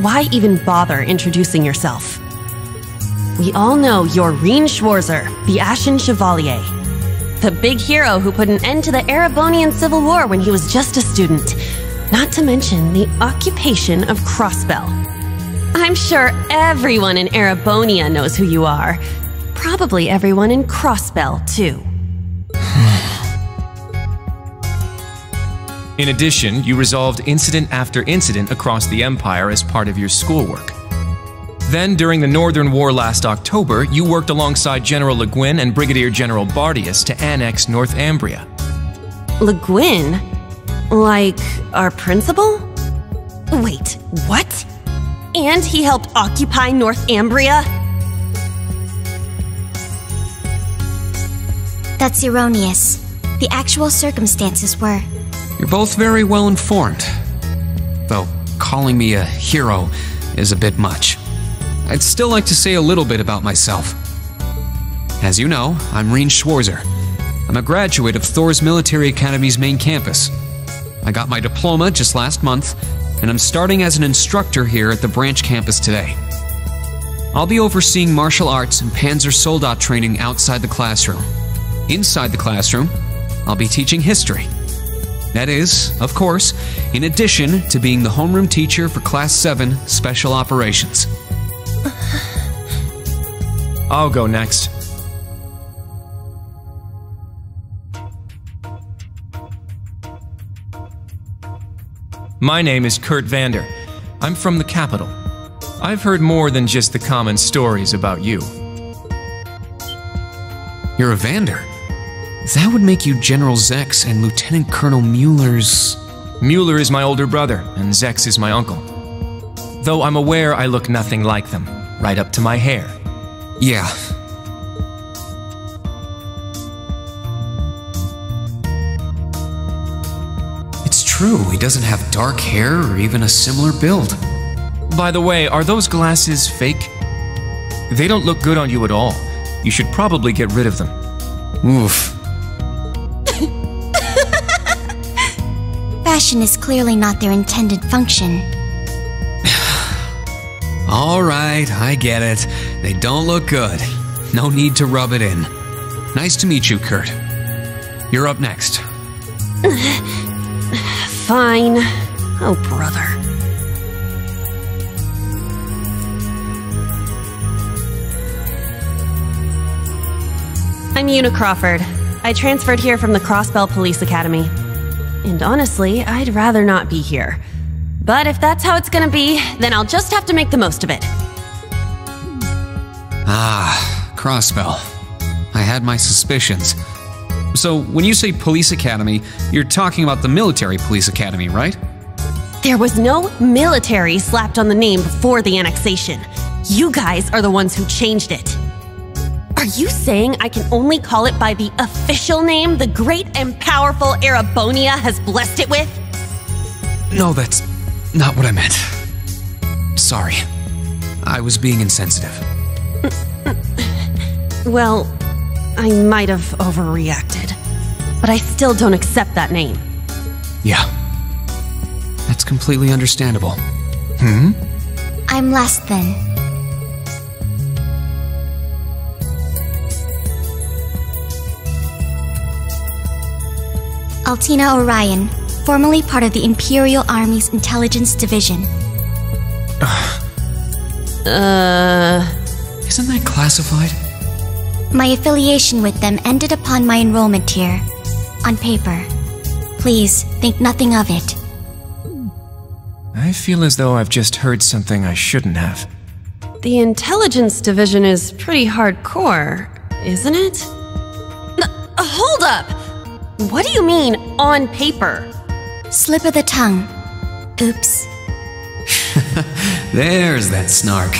Why even bother introducing yourself? We all know you're Reen Schwarzer, the Ashen Chevalier. The big hero who put an end to the Erebonian Civil War when he was just a student. Not to mention the occupation of Crossbell. I'm sure everyone in Erebonia knows who you are. Probably everyone in Crossbell, too. In addition, you resolved incident after incident across the Empire as part of your schoolwork. Then, during the Northern War last October, you worked alongside General Le Guin and Brigadier General Bardius to annex Northumbria. Le Guin? Like, our principal? Wait, what? And he helped occupy Northumbria? That's erroneous. The actual circumstances were... You're both very well informed. Though calling me a hero is a bit much. I'd still like to say a little bit about myself. As you know, I'm Reen Schwarzer. I'm a graduate of Thor's Military Academy's main campus. I got my diploma just last month, and I'm starting as an instructor here at the branch campus today. I'll be overseeing martial arts and Panzer Soldat training outside the classroom. Inside the classroom, I'll be teaching history. That is, of course, in addition to being the homeroom teacher for Class 7 Special Operations. I'll go next. My name is Kurt Vander. I'm from the capital. I've heard more than just the common stories about you. You're a Vander? That would make you General Zex and Lieutenant Colonel Mueller's... Mueller is my older brother, and Zex is my uncle. Though I'm aware I look nothing like them, right up to my hair. Yeah. It's true, he doesn't have dark hair or even a similar build. By the way, are those glasses fake? They don't look good on you at all. You should probably get rid of them. Oof. Fashion is clearly not their intended function. All right, I get it. They don't look good. No need to rub it in. Nice to meet you, Kurt. You're up next. Fine. Oh, brother. I'm Una Crawford. I transferred here from the Crossbell Police Academy. And honestly, I'd rather not be here. But if that's how it's gonna be, then I'll just have to make the most of it. Ah, Crossbell. I had my suspicions. So, when you say police academy, you're talking about the military police academy, right? There was no military slapped on the name before the annexation. You guys are the ones who changed it. Are you saying I can only call it by the official name the great and powerful Erebonia has blessed it with? No, that's not what I meant. Sorry. I was being insensitive. Well, I might have overreacted, but I still don't accept that name. Yeah. That's completely understandable. I'm last then. Altina Orion, formerly part of the Imperial Army's Intelligence Division. Isn't that classified? My affiliation with them ended upon my enrollment here. On paper. Please, think nothing of it. I feel as though I've just heard something I shouldn't have. The Intelligence Division is pretty hardcore, isn't it? Hold up! What do you mean, on paper? Slip of the tongue. Oops. There's that snark.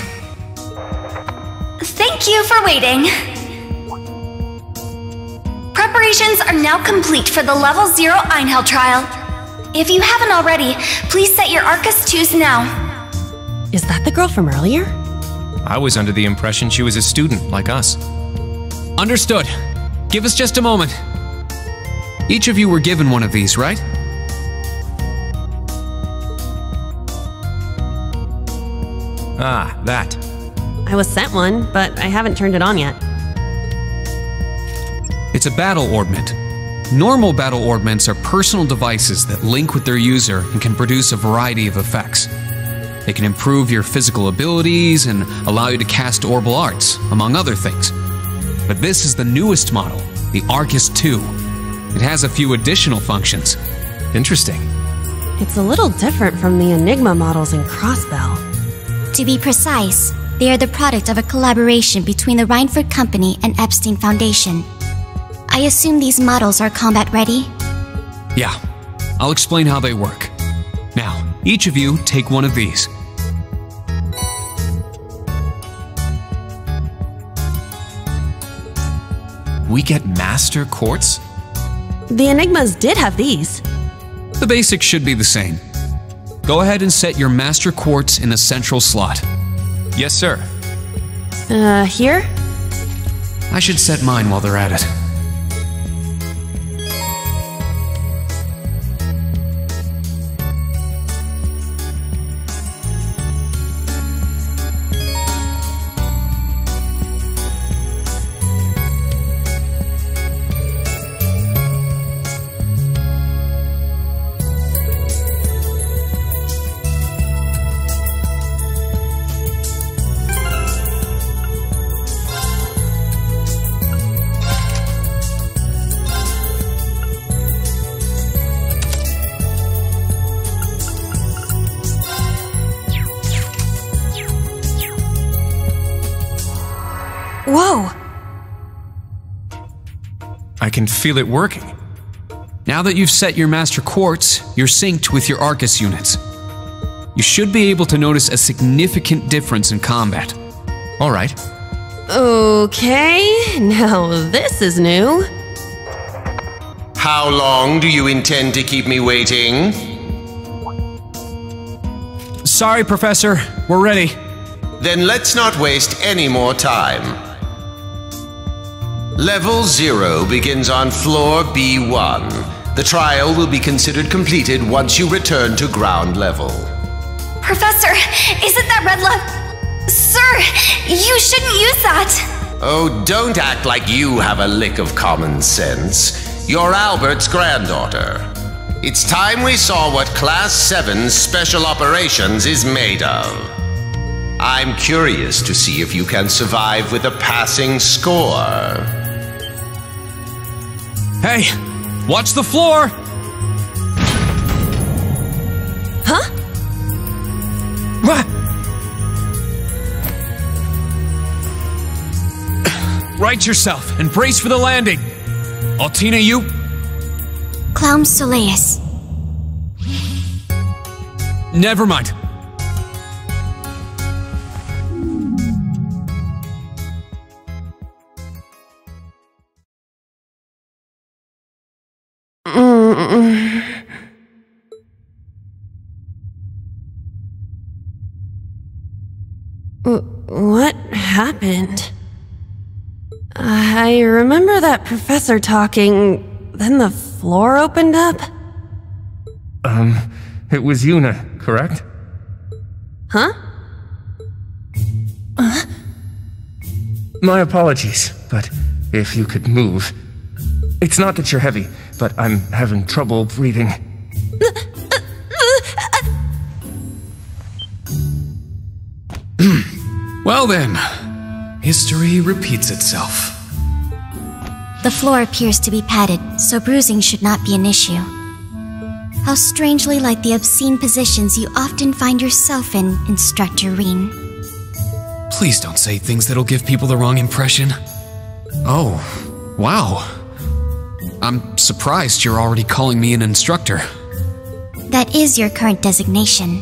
Thank you for waiting. Preparations are now complete for the Level 0 Einhell trial. If you haven't already, please set your Arcus 2s now. Is that the girl from earlier? I was under the impression she was a student, like us. Understood. Give us just a moment. Each of you were given one of these, right? Ah, that. I was sent one, but I haven't turned it on yet. It's a battle orbment. Normal battle orbments are personal devices that link with their user and can produce a variety of effects. They can improve your physical abilities and allow you to cast orbal arts, among other things. But this is the newest model, the Arcus 2. It has a few additional functions. Interesting. It's a little different from the Enigma models in Crossbell. To be precise, they are the product of a collaboration between the Reinford Company and Epstein Foundation. I assume these models are combat ready? Yeah, I'll explain how they work. Now, each of you take one of these. We get Master Quartz? The Enigmas did have these. The basics should be the same. Go ahead and set your Master Quartz in the central slot. Yes, sir. Here? I should set mine while they're at it. Whoa! I can feel it working. Now that you've set your Master Quartz, you're synced with your Arcus units. You should be able to notice a significant difference in combat. All right. Okay, now this is new. How long do you intend to keep me waiting? Sorry, Professor. We're ready. Then let's not waste any more time. Level 0 begins on floor B1. The trial will be considered completed once you return to ground level. Professor, is it that red love? Sir, you shouldn't use that. Oh, don't act like you have a lick of common sense. You're Albert's granddaughter. It's time we saw what Class 7 Special Operations is made of. I'm curious to see if you can survive with a passing score. Hey, watch the floor! Huh? What? Right yourself and brace for the landing. Altina, you? Clown Soleus. Never mind. What happened? I remember that professor talking, then the floor opened up? It was Yuna, correct? Huh? My apologies, but if you could move. It's not that you're heavy, but I'm having trouble breathing. Well then, history repeats itself. The floor appears to be padded, so bruising should not be an issue. How strangely like the obscene positions you often find yourself in, Instructor Reen. Please don't say things that'll give people the wrong impression. Oh, wow. I'm surprised you're already calling me an instructor. That is your current designation.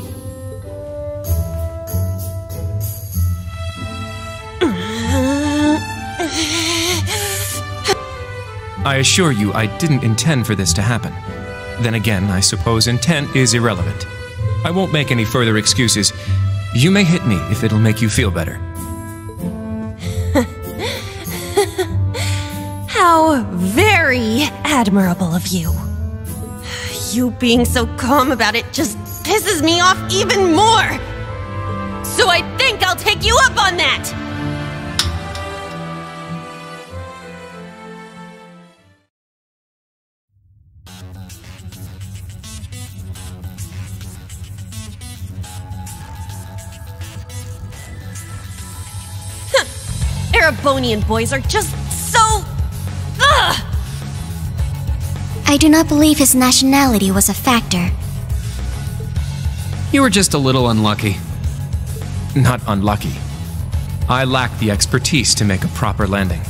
I assure you, I didn't intend for this to happen. Then again, I suppose intent is irrelevant. I won't make any further excuses. You may hit me if it'll make you feel better. How very admirable of you. You being so calm about it just pisses me off even more. So I think I'll take you up on that! Erebonian boys are just so... ugh! I do not believe his nationality was a factor. You were just a little unlucky. Not unlucky. I lacked the expertise to make a proper landing.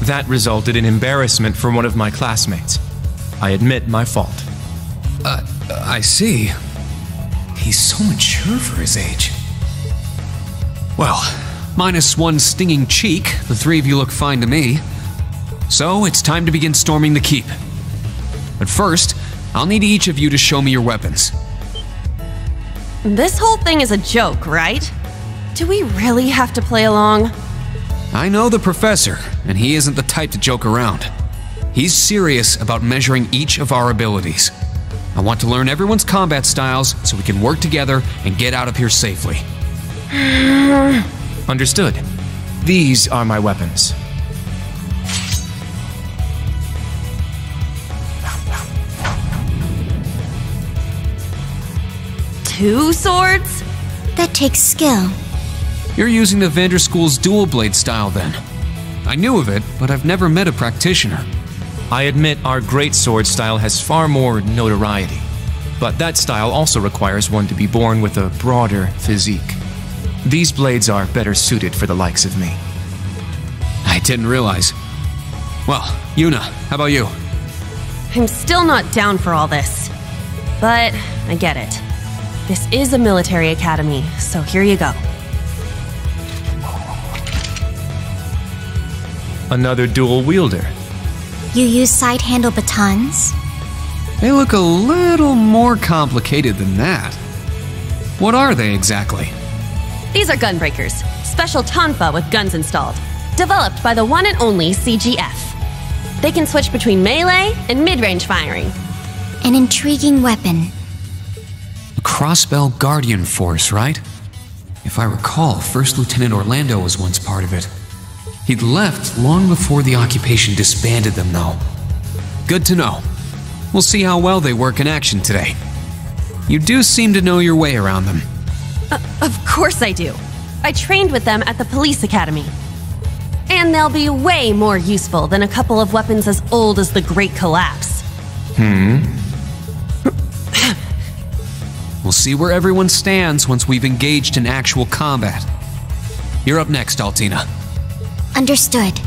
That resulted in embarrassment for one of my classmates. I admit my fault. I see. He's so mature for his age. Well, minus one stinging cheek, the three of you look fine to me. So it's time to begin storming the keep. But first, I'll need each of you to show me your weapons. This whole thing is a joke, right? Do we really have to play along? I know the professor, and he isn't the type to joke around. He's serious about measuring each of our abilities. I want to learn everyone's combat styles so we can work together and get out of here safely. Understood. These are my weapons. Two swords? That takes skill. You're using the Vanderschool's dual blade style then. I knew of it, but I've never met a practitioner. I admit our great sword style has far more notoriety, but that style also requires one to be born with a broader physique. These blades are better suited for the likes of me. I didn't realize. Well, Yuna, how about you? I'm still not down for all this, but I get it. This is a military academy, so here you go. Another dual wielder. You use side-handle batons? They look a little more complicated than that. What are they exactly? These are gunbreakers, special tonfa with guns installed, developed by the one and only CGF. They can switch between melee and mid-range firing. An intriguing weapon. A Crossbell Guardian Force, right? If I recall, First Lieutenant Orlando was once part of it. He'd left long before the occupation disbanded them, though. Good to know. We'll see how well they work in action today. You do seem to know your way around them. Of course I do. I trained with them at the police academy. And they'll be way more useful than a couple of weapons as old as the Great Collapse. We'll see where everyone stands once we've engaged in actual combat. You're up next, Altina. Understood.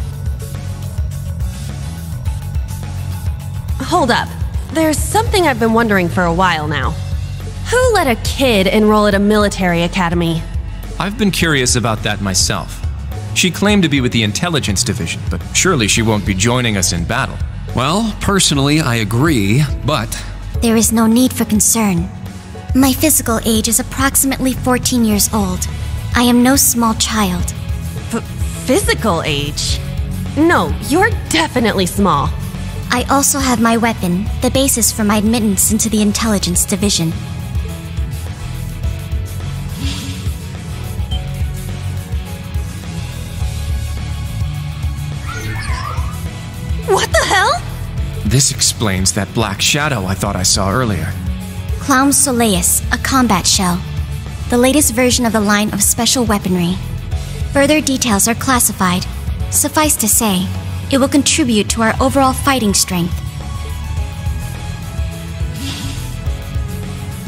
hold up. There's something I've been wondering for a while now. Who let a kid enroll at a military academy? I've been curious about that myself. She claimed to be with the intelligence division, but surely she won't be joining us in battle. Well, personally, I agree, but... There is no need for concern. My physical age is approximately 14 years old. I am no small child. Physical age? No, you're definitely small. I also have my weapon, the basis for my admittance into the intelligence division. What the hell? This explains that black shadow I thought I saw earlier. Clown Soleus, a combat shell. The latest version of the line of special weaponry. Further details are classified. Suffice to say, it will contribute to our overall fighting strength.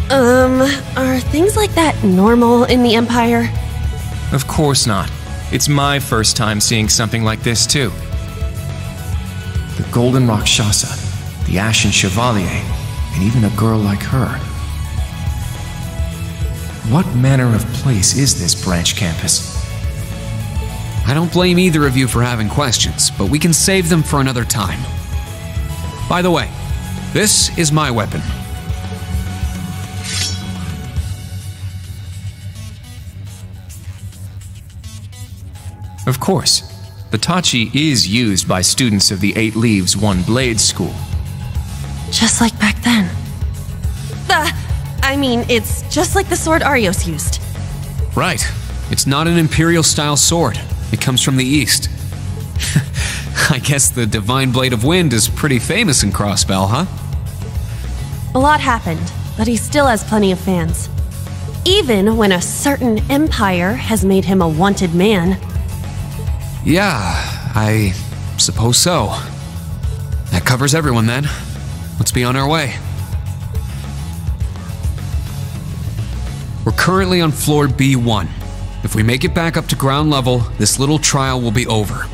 Are things like that normal in the Empire? Of course not. It's my first time seeing something like this, too. The Golden Rakshasa, the Ashen Chevalier, and even a girl like her. What manner of place is this branch campus? I don't blame either of you for having questions, but we can save them for another time. By the way, this is my weapon. Of course, the Tachi is used by students of the 8 Leaves, 1 Blade school. Just like back then. I mean, it's just like the sword Arios used. Right. It's not an Imperial-style sword. It comes from the East. I guess the Divine Blade of Wind is pretty famous in Crossbell, huh? A lot happened, but he still has plenty of fans. Even when a certain empire has made him a wanted man. Yeah, I suppose so. That covers everyone then. Let's be on our way. We're currently on floor B1. If we make it back up to ground level, this little trial will be over.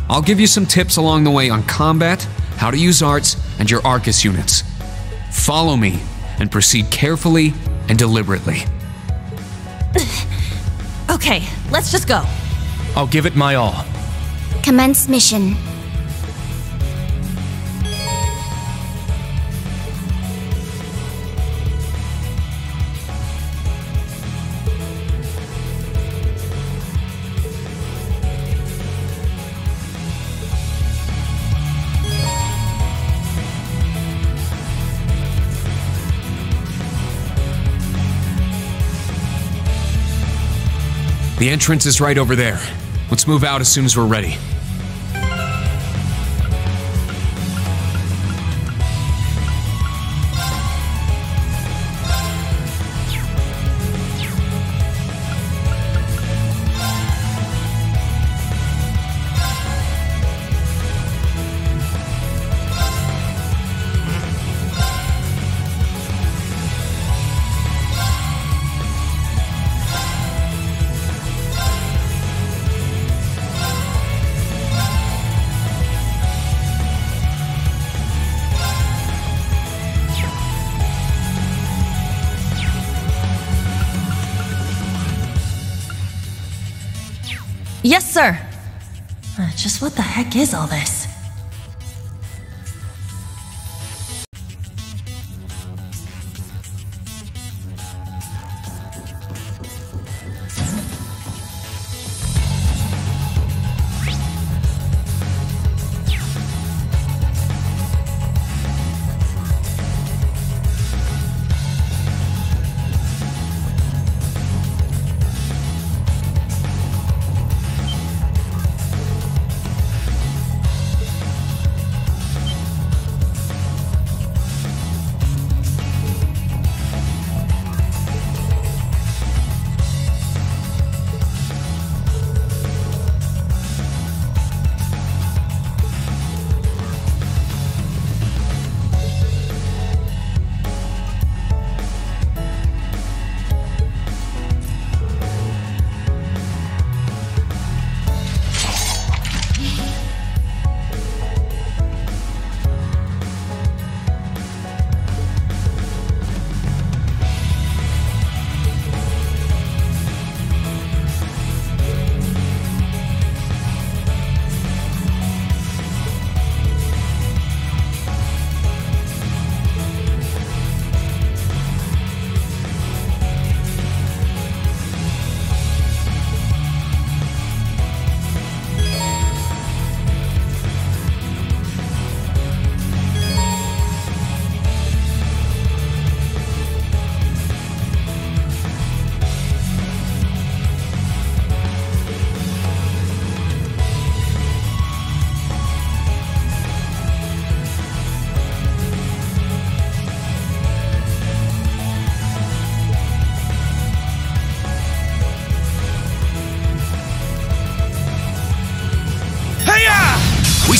I'll give you some tips along the way on combat, how to use arts, and your Arcus units. Follow me and proceed carefully and deliberately. Okay, let's just go. I'll give it my all. Commence mission. The entrance is right over there. Let's move out as soon as we're ready. Yes, sir. Just what the heck is all this?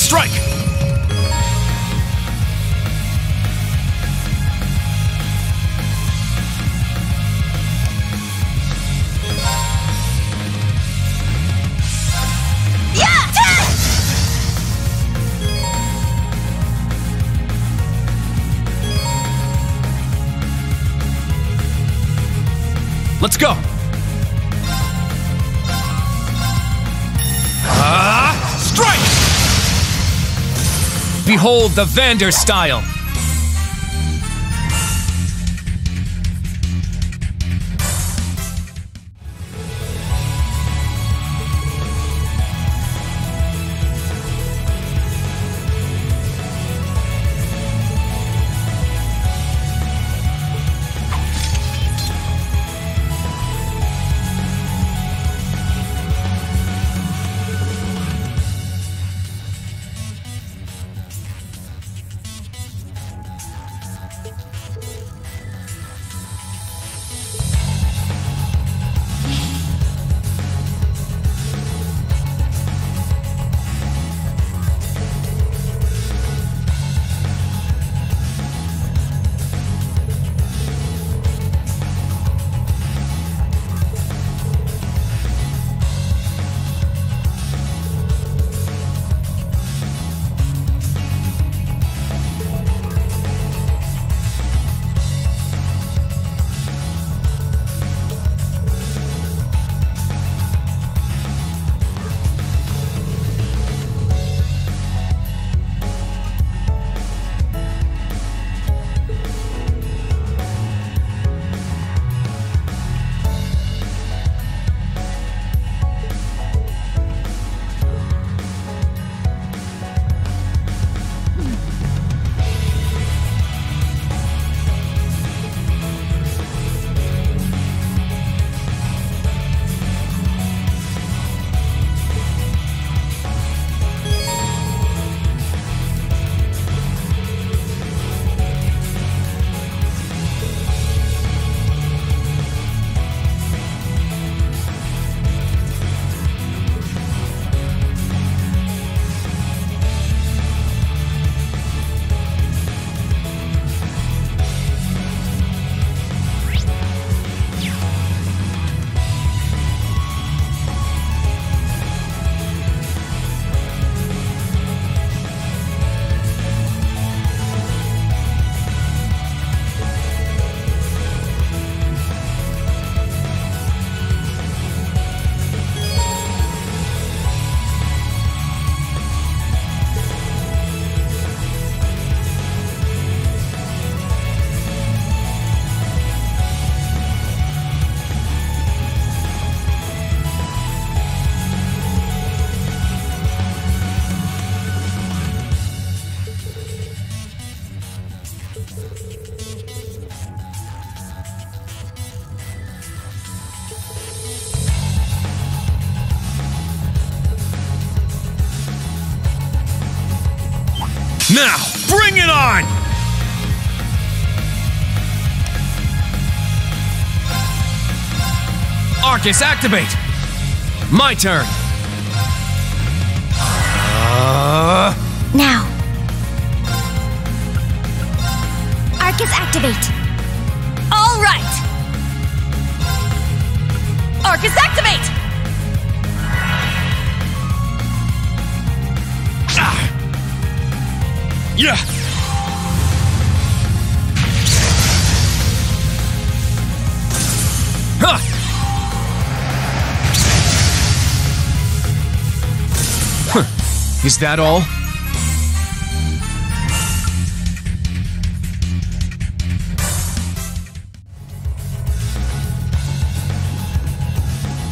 Strike! Let's go! Strike! Behold the Vander style! Now, bring it on! Arcus, activate! My turn! Now. Arcus, activate! All right! Arcus, activate! Yeah! Huh! Huh. Is that all?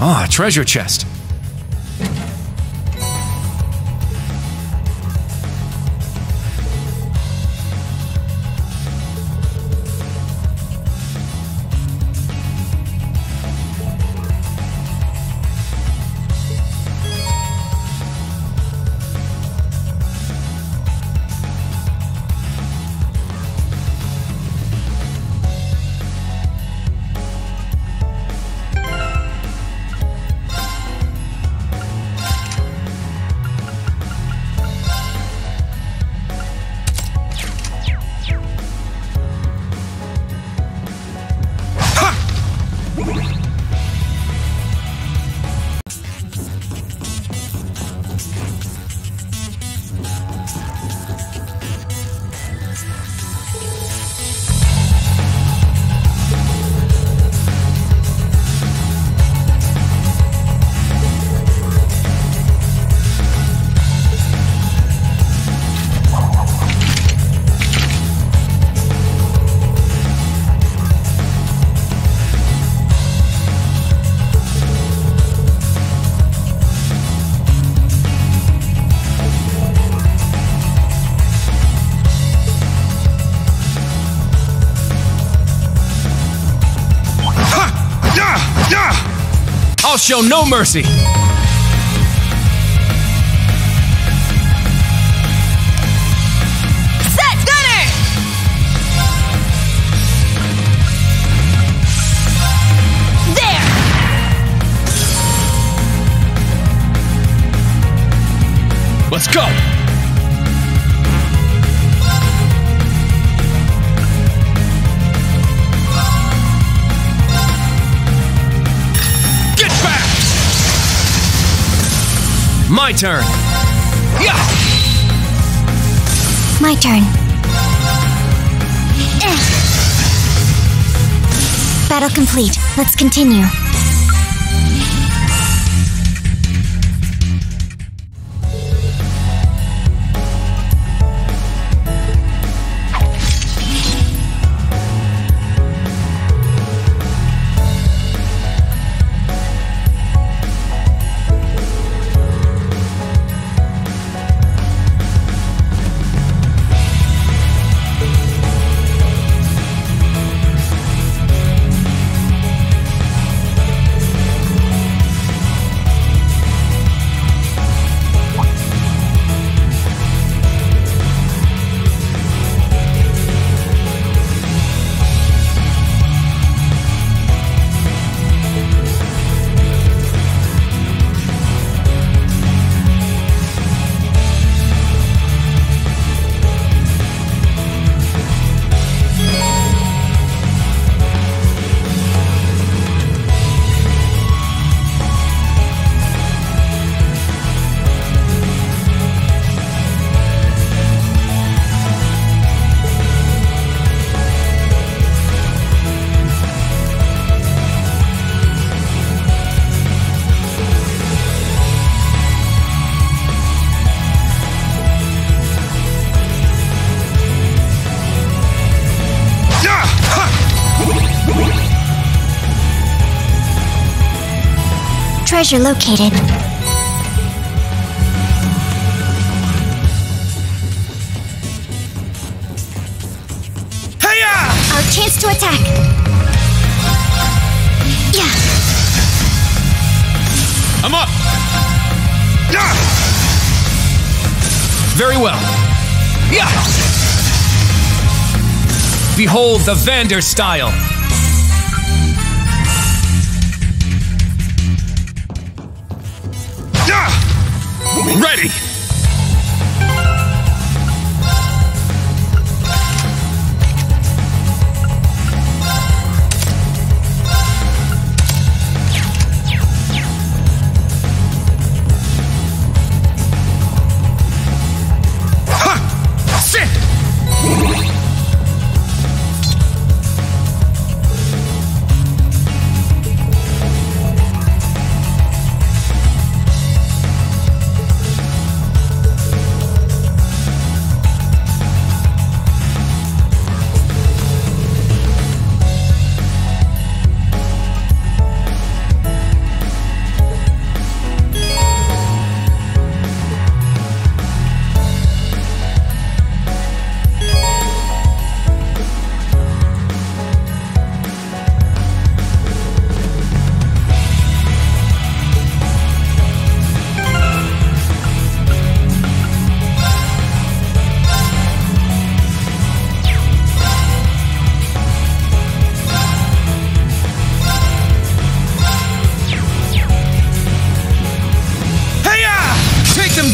Ah, treasure chest. I'll show no mercy! Set! Gunner! There! Let's go! My turn! Yeah! My turn. Battle complete. Let's continue. Treasure located. Hey-ya! Our chance to attack. Yeah. I'm up! Yeah! Very well. Yeah! Behold the Vander style. Ready! Ha! Sit!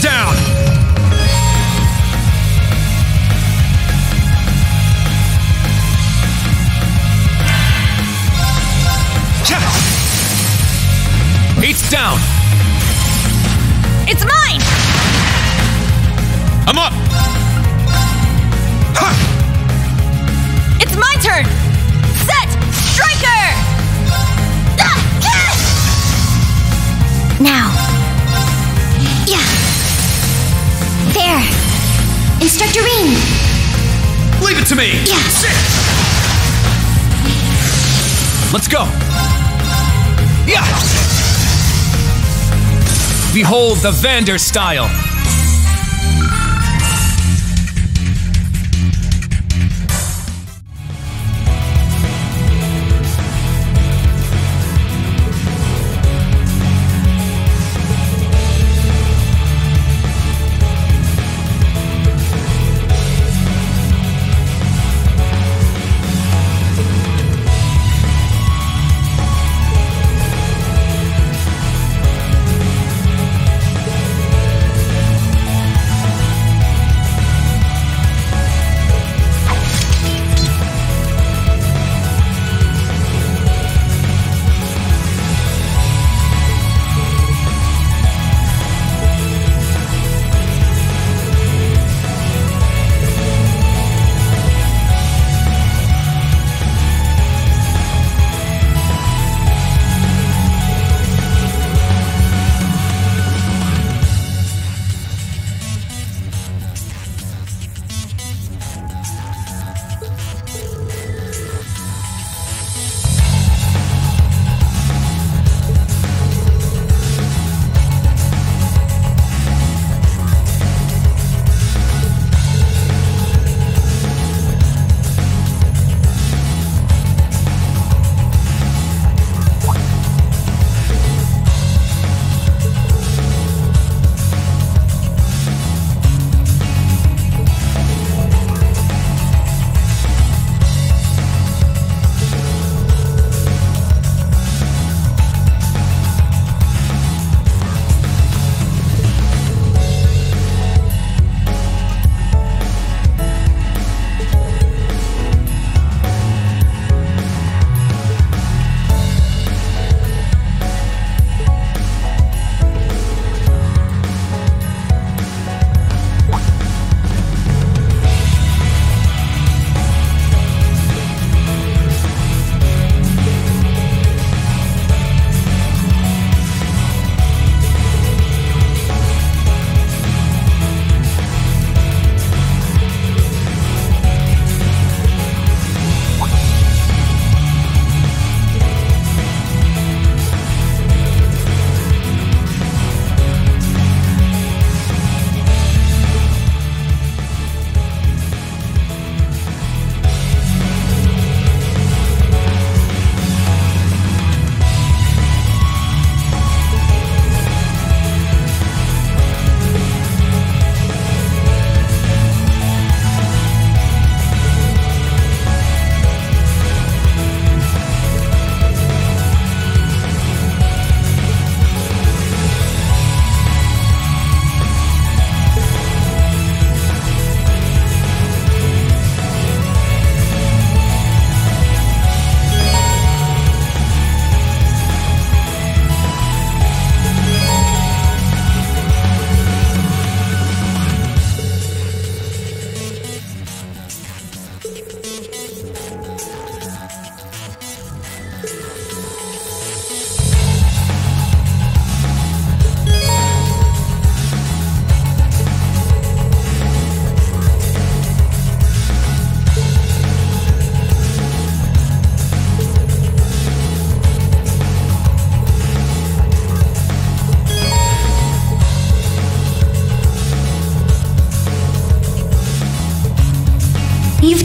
Down! It's down! It's mine! I'm up! Ha! It's my turn! Set! Striker! Now. Yeah. There. Instructor Ring. Leave it to me! Yeah. Sit! Let's go! Yeah! Behold the Vander style!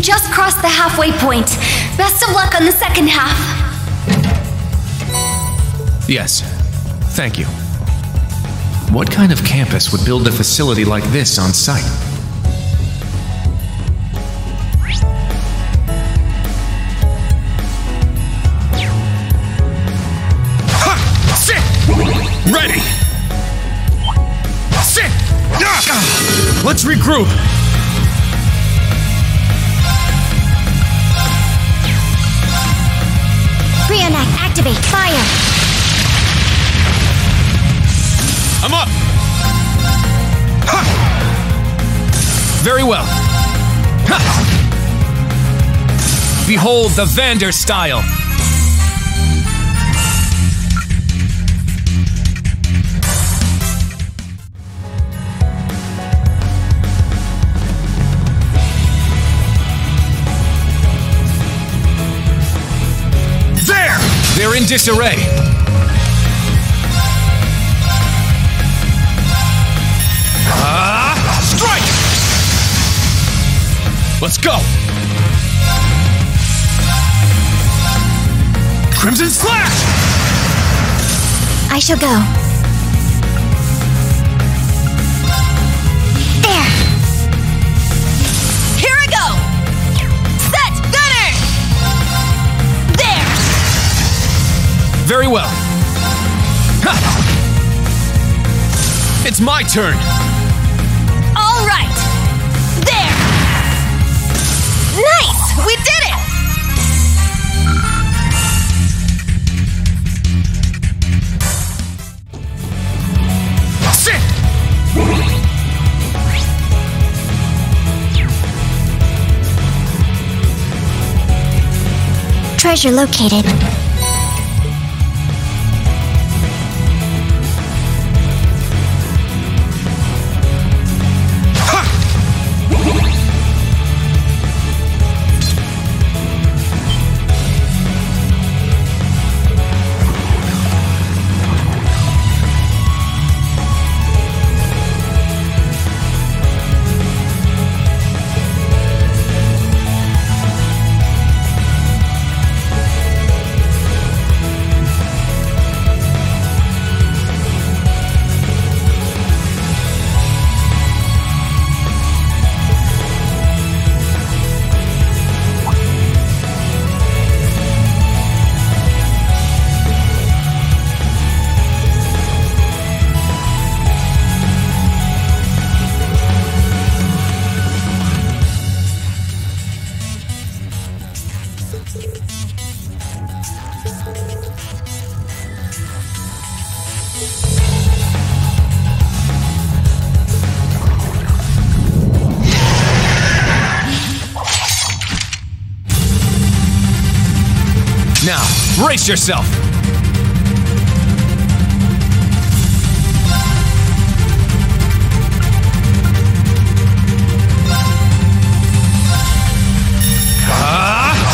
just crossed the halfway point. Best of luck on the second half. Yes, thank you. What kind of campus would build a facility like this on site? Ha! Sit! Ready! Sit! Let's regroup! Brionac, activate, fire! I'm up! Ha! Very well. Ha! Behold the Vander style! There! They're in disarray. Strike! Let's go! Crimson Slash! I shall go. There! Here I go! Set! Gunner! There! Very well. Ha! It's my turn! All right! There! Nice! We did it! Sit! Treasure located. Now, brace yourself!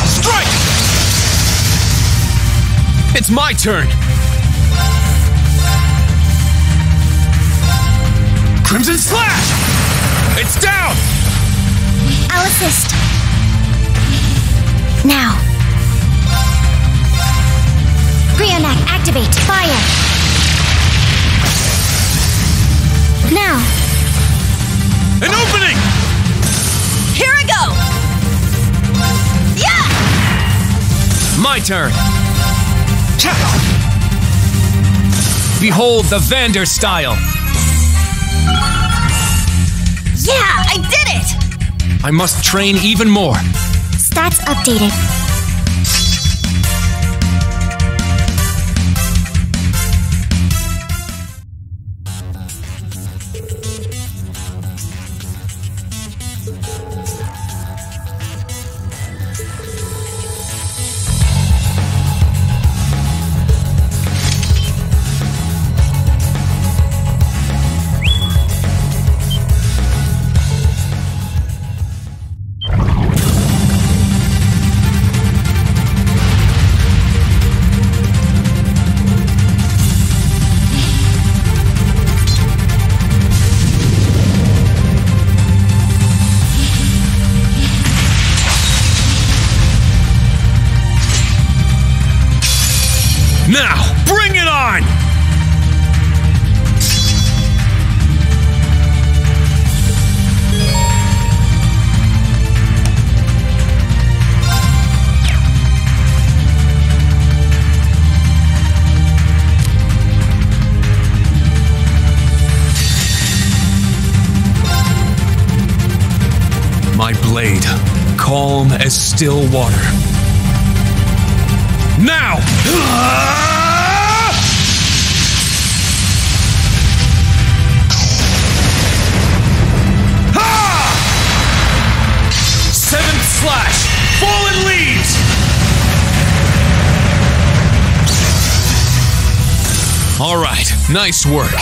Strike! It's my turn! Crimson Slash! It's down! I'll assist. Now. Brionac, activate, fire! Now! An opening! Here I go! Yeah! My turn! Behold the Vander style! Yeah, I did it! I must train even more. Stats updated. blade, calm as still water. Now! 7th slash! Fallen leaves! All right, nice work.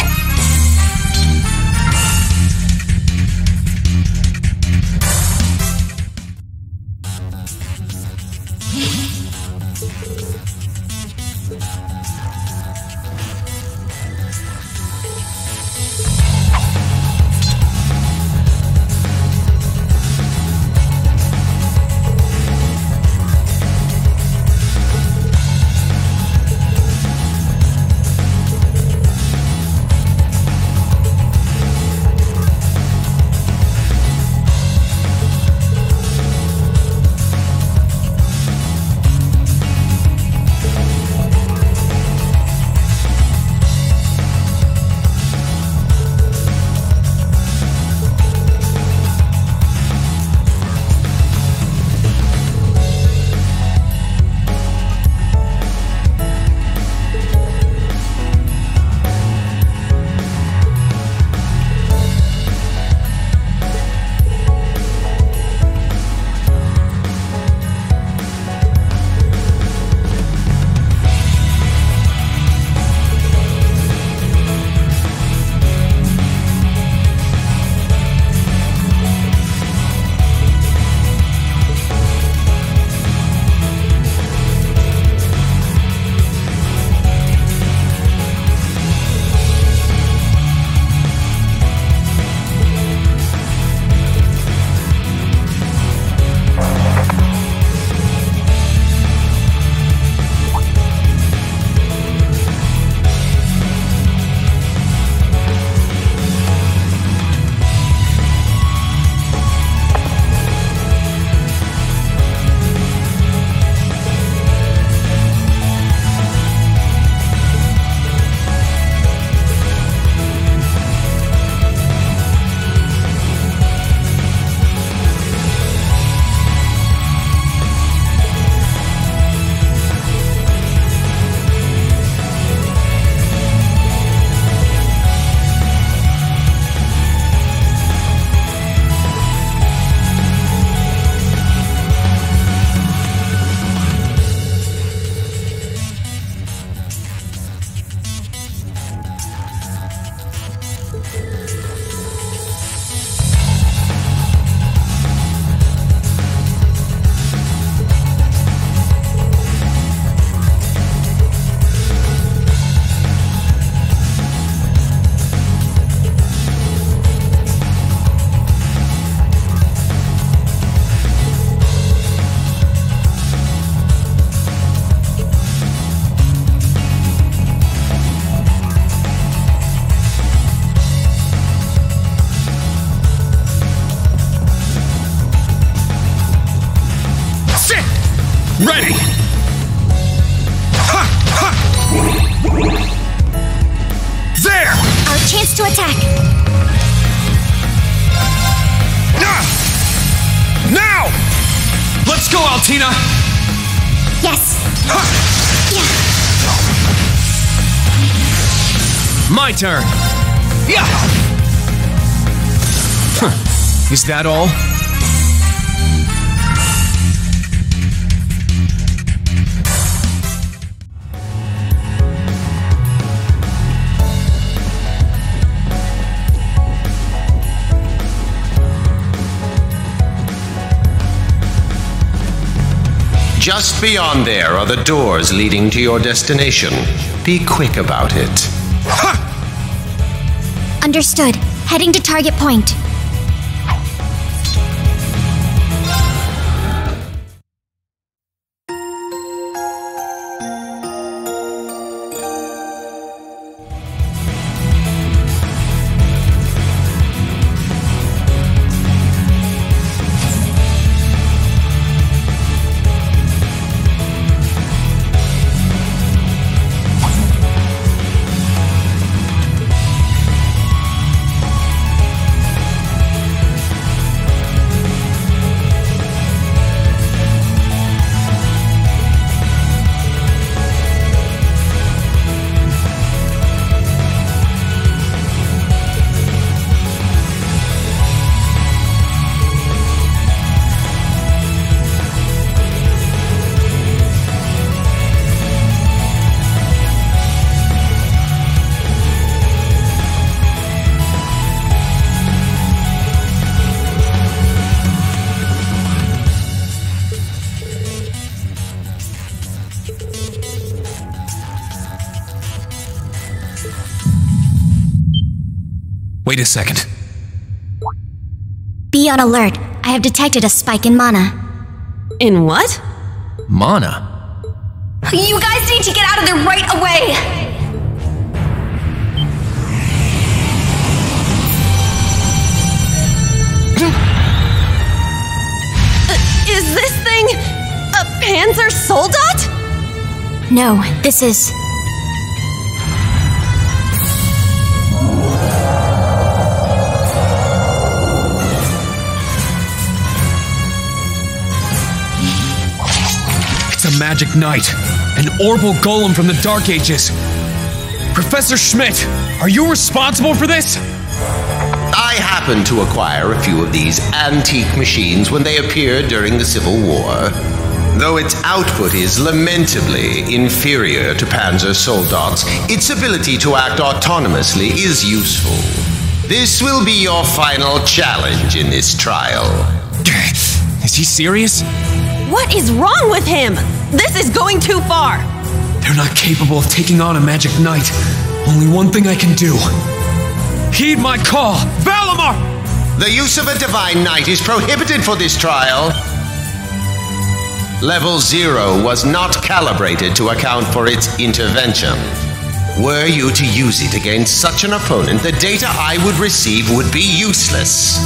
Ready! Ha! Ha! There! Our chance to attack. Now! Let's go, Altina! Yes. My turn. Yeah. Huh. Is that all? Just beyond there are the doors leading to your destination. Be quick about it. Understood. Heading to target point. Wait a second. Be on alert. I have detected a spike in mana. In what? Mana? You guys need to get out of there right away! Is this thing a Panzer Soldat? No, this is... It's a magic knight. An orbal golem from the Dark Ages. Professor Schmidt, are you responsible for this? I happened to acquire a few of these antique machines when they appeared during the Civil War. Though its output is lamentably inferior to Panzer Soldat's, its ability to act autonomously is useful. This will be your final challenge in this trial. Is he serious? What is wrong with him? This is going too far. They're not capable of taking on a magic knight. Only one thing I can do. Heed my call! Valimar! The use of a divine knight is prohibited for this trial. Level 0 was not calibrated to account for its intervention. Were you to use it against such an opponent, the data I would receive would be useless.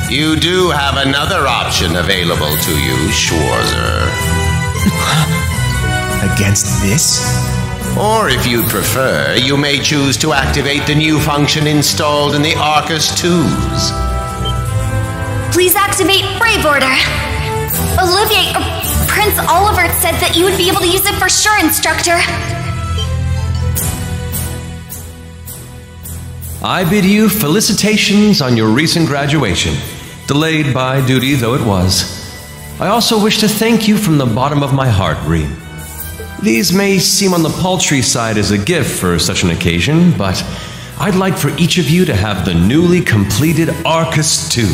You do have another option available to you, Schwarzer. Against this? Or if you'd prefer, you may choose to activate the new function installed in the Arcus 2s. Please activate Brave Order. Olivier, or Prince Oliver said that you would be able to use it for sure, Instructor. I bid you felicitations on your recent graduation, delayed by duty though it was. I also wish to thank you from the bottom of my heart, Reem. These may seem on the paltry side as a gift for such an occasion, but I'd like for each of you to have the newly completed Arcus 2.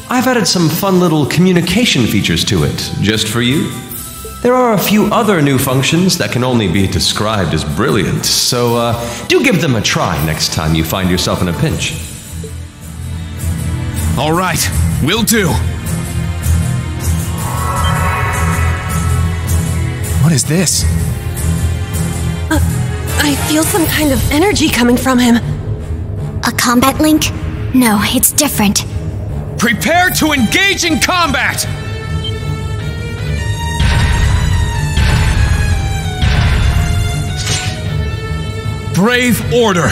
I've added some fun little communication features to it, just for you. There are a few other new functions that can only be described as brilliant, so do give them a try next time you find yourself in a pinch. All right, will do. What is this? I feel some kind of energy coming from him. A combat link? No, it's different. Prepare to engage in combat! Brave Order.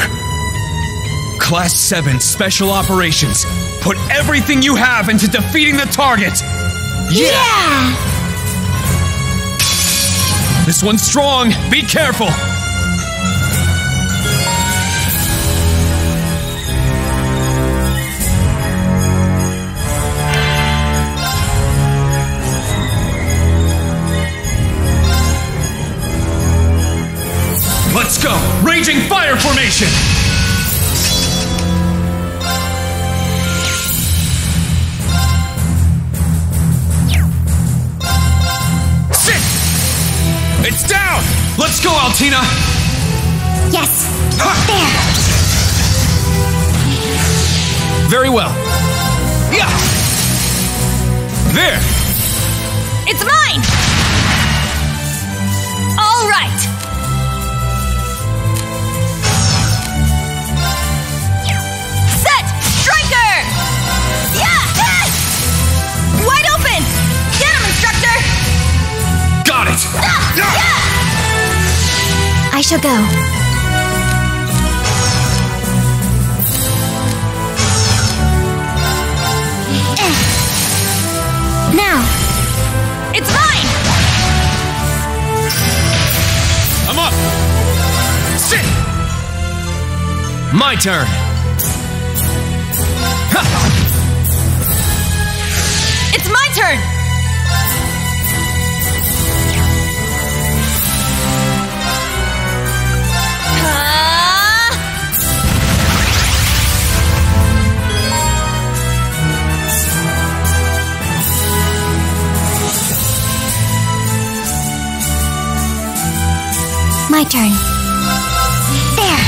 Class 7 Special Operations. Put everything you have into defeating the target! Yeah! This one's strong. Be careful. Let's go. Raging fire formation. It's down! Let's go, Altina! Yes! There! Very well. Yeah! There! It's mine! All right! Set! Striker! Yeah! Wide open! Get him, Instructor! Got it! I shall go. Now! It's mine! I'm up! Sit! My turn! Ha! It's my turn! My turn. There!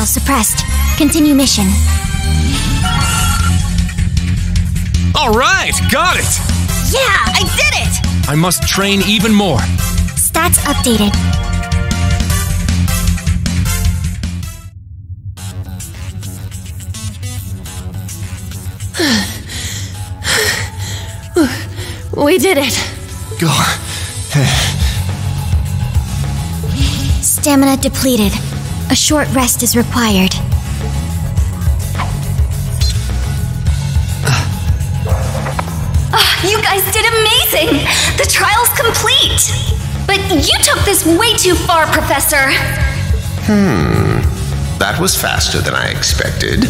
trial suppressed. Continue mission. Alright, got it! Yeah, I did it! I must train even more. Stats updated. We did it. Go. Stamina depleted. A short rest is required. You guys did amazing! The trial's complete! But you took this way too far, Professor! That was faster than I expected.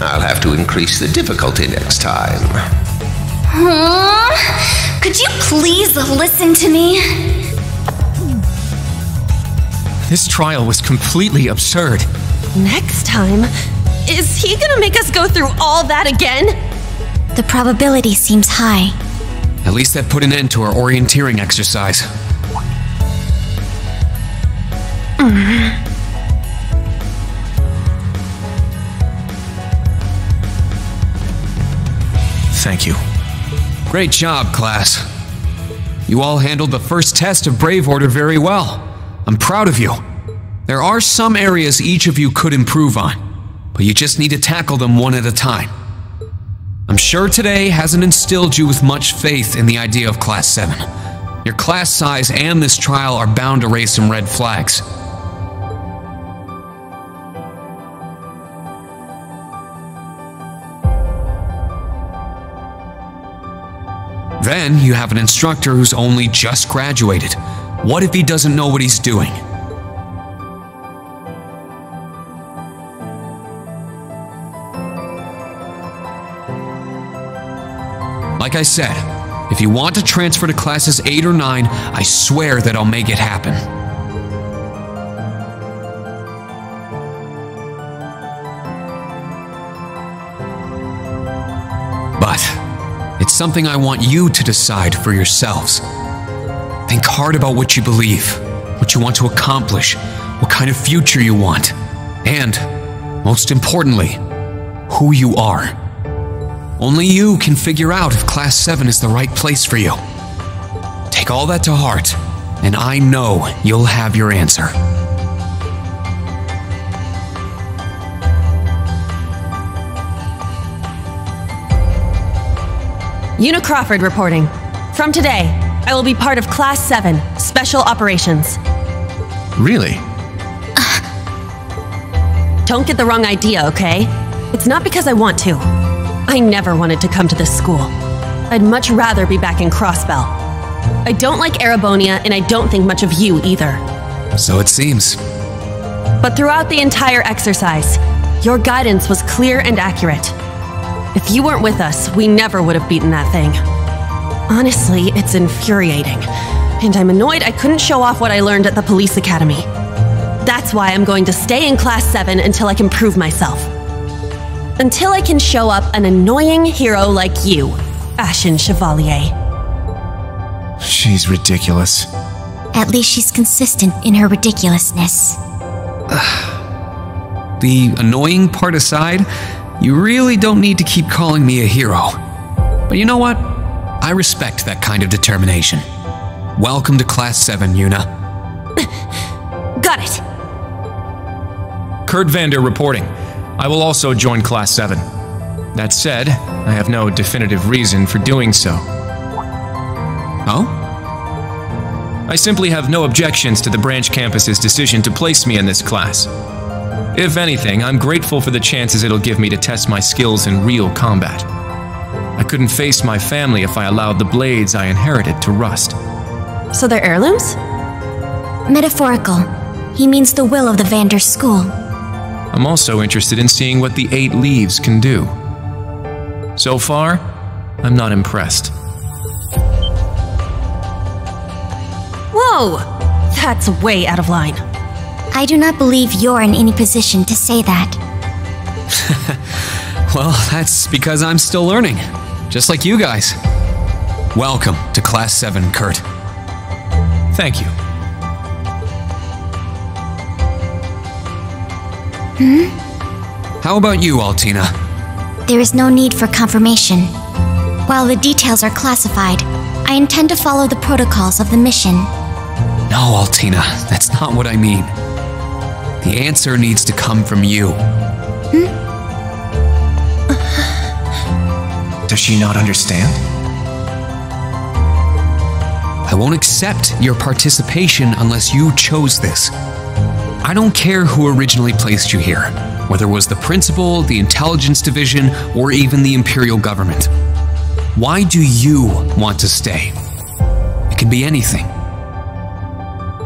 I'll have to increase the difficulty next time. Could you please listen to me? This trial was completely absurd. Next time? Is he gonna make us go through all that again? The probability seems high. At least that put an end to our orienteering exercise. Thank you. Great job, class. You all handled the first test of Brave Order very well. I'm proud of you. There are some areas each of you could improve on, but you just need to tackle them one at a time. I'm sure today hasn't instilled you with much faith in the idea of Class 7. Your class size and this trial are bound to raise some red flags. Then you have an instructor who's only just graduated. What if he doesn't know what he's doing? Like I said, if you want to transfer to classes 8 or 9, I swear that I'll make it happen. But it's something I want you to decide for yourselves. Think hard about what you believe, what you want to accomplish, what kind of future you want, and, most importantly, who you are. Only you can figure out if Class 7 is the right place for you. Take all that to heart, and I know you'll have your answer. Una Crawford reporting. From today, I will be part of Class 7, Special Operations. Really? Don't get the wrong idea, okay? It's not because I want to. I never wanted to come to this school. I'd much rather be back in Crossbell. I don't like Erebonia, and I don't think much of you either. So it seems. But throughout the entire exercise, your guidance was clear and accurate. If you weren't with us, we never would have beaten that thing. Honestly, it's infuriating. And I'm annoyed I couldn't show off what I learned at the police academy. That's why I'm going to stay in Class 7 until I can prove myself. Until I can show up an annoying hero like you, Ashen Chevalier. She's ridiculous. At least she's consistent in her ridiculousness. The annoying part aside, you really don't need to keep calling me a hero. But you know what? I respect that kind of determination. Welcome to Class 7, Una. Got it. Kurt Vander reporting. I will also join Class 7. That said, I have no definitive reason for doing so. Oh? I simply have no objections to the branch campus's decision to place me in this class. If anything, I'm grateful for the chances it'll give me to test my skills in real combat. I couldn't face my family if I allowed the blades I inherited to rust. So they're heirlooms? Metaphorical. He means the will of the Vander school. I'm also interested in seeing what the 8 leaves can do. So far, I'm not impressed. Whoa! That's way out of line. I do not believe you're in any position to say that. Well, that's because I'm still learning, just like you guys. Welcome to Class 7, Kurt. Thank you. How about you, Altina? There is no need for confirmation. While the details are classified, I intend to follow the protocols of the mission. No, Altina, that's not what I mean. The answer needs to come from you. Does she not understand? I won't accept your participation unless you chose this. I don't care who originally placed you here, whether it was the principal, the intelligence division, or even the imperial government. Why do you want to stay? It can be anything.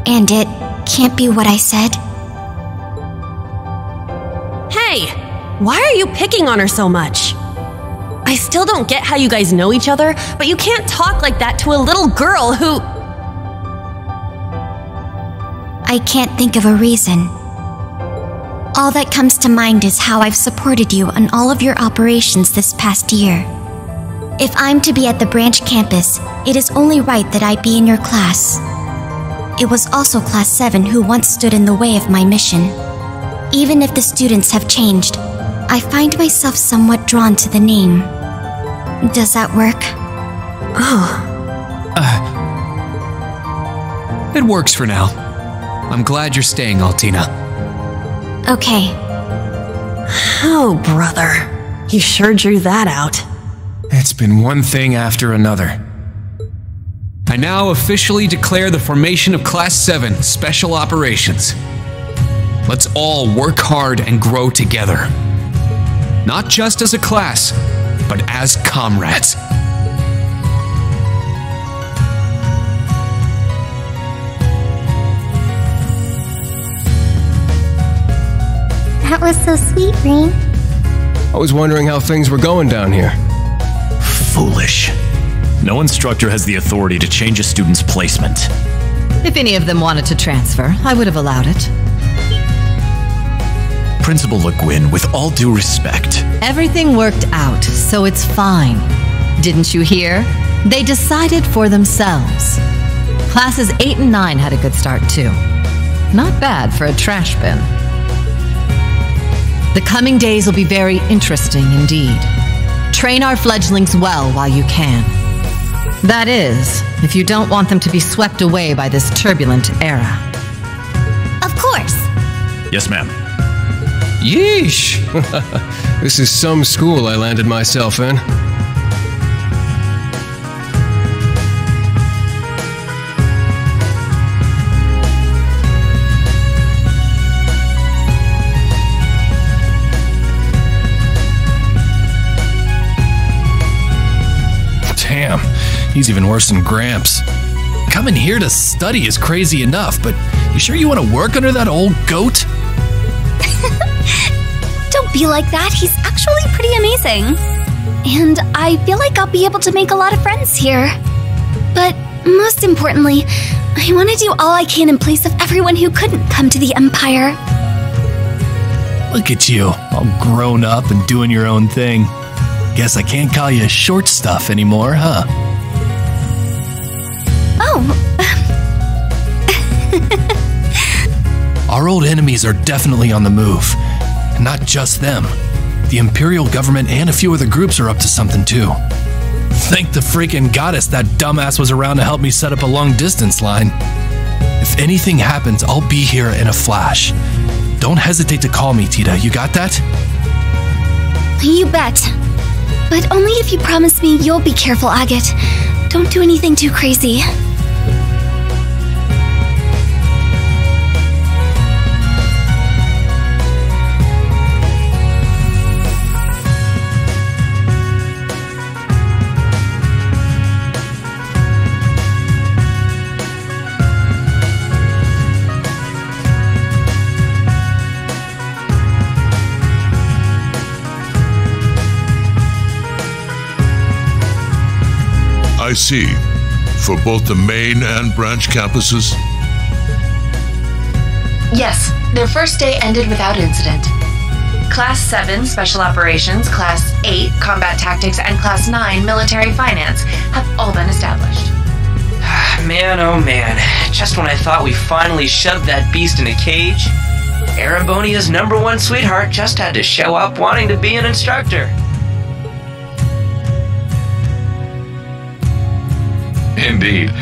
And it can't be what I said? Hey, why are you picking on her so much? I still don't get how you guys know each other, but you can't talk like that to a little girl who... I can't think of a reason. All that comes to mind is how I've supported you on all of your operations this past year. If I'm to be at the branch campus, it is only right that I be in your class. It was also Class 7 who once stood in the way of my mission. Even if the students have changed, I find myself somewhat drawn to the name. Does that work? It works for now. I'm glad you're staying, Altina. Okay. Oh, brother. You sure drew that out. It's been one thing after another. I now officially declare the formation of Class 7 Special Operations. Let's all work hard and grow together. Not just as a class, but as comrades. That was so sweet, Rain. I was wondering how things were going down here. Foolish. No instructor has the authority to change a student's placement. If any of them wanted to transfer, I would have allowed it. Principal Le Guin, with all due respect. Everything worked out, so it's fine. Didn't you hear? They decided for themselves. Classes 8 and 9 had a good start too. Not bad for a trash bin. The coming days will be very interesting indeed. Train our fledglings well while you can. That is, if you don't want them to be swept away by this turbulent era. Of course. Yes, ma'am. Yeesh! This is some school I landed myself in. Damn, he's even worse than Gramps. Coming here to study is crazy enough, but you sure you want to work under that old goat? Don't be like that. He's actually pretty amazing. And I feel like I'll be able to make a lot of friends here. But most importantly, I want to do all I can in place of everyone who couldn't come to the Empire. Look at you, all grown up and doing your own thing. Guess I can't call you short stuff anymore, huh? Our old enemies are definitely on the move. And not just them. The Imperial government and a few other groups are up to something too. Thank the freaking goddess that dumbass was around to help me set up a long-distance line. If anything happens, I'll be here in a flash. Don't hesitate to call me, Tita. You got that? You bet. But only if you promise me you'll be careful, Agate. Don't do anything too crazy. I see. For both the main and branch campuses? Yes, their first day ended without incident. Class 7 Special Operations, Class 8 Combat Tactics, and Class 9 Military Finance have all been established. Man, oh man. Just when I thought we finally shoved that beast in a cage. Erebonia's #1 sweetheart just had to show up wanting to be an instructor. Indeed.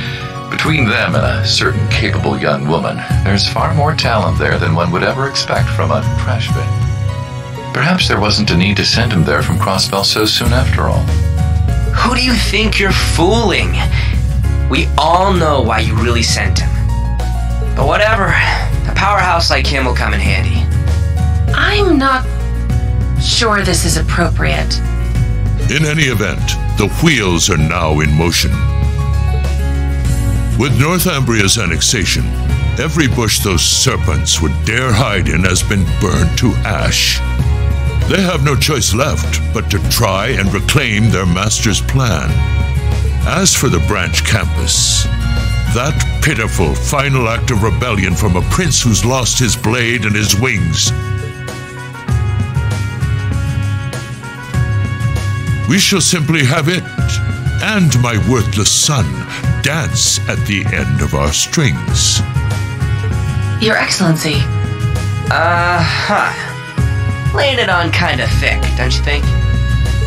Between them and a certain capable young woman, there's far more talent there than one would ever expect from a trash bin. Perhaps there wasn't a need to send him there from Crossbell so soon after all. Who do you think you're fooling? We all know why you really sent him. But whatever, a powerhouse like him will come in handy. I'm not sure this is appropriate. In any event, the wheels are now in motion. With Northumbria's annexation, every bush those serpents would dare hide in has been burned to ash. They have no choice left but to try and reclaim their master's plan. As for the branch campus, that pitiful final act of rebellion from a prince who's lost his blade and his wings. We shall simply have it, and my worthless son, dance at the end of our strings. Your Excellency. Laying it on kinda thick, don't you think?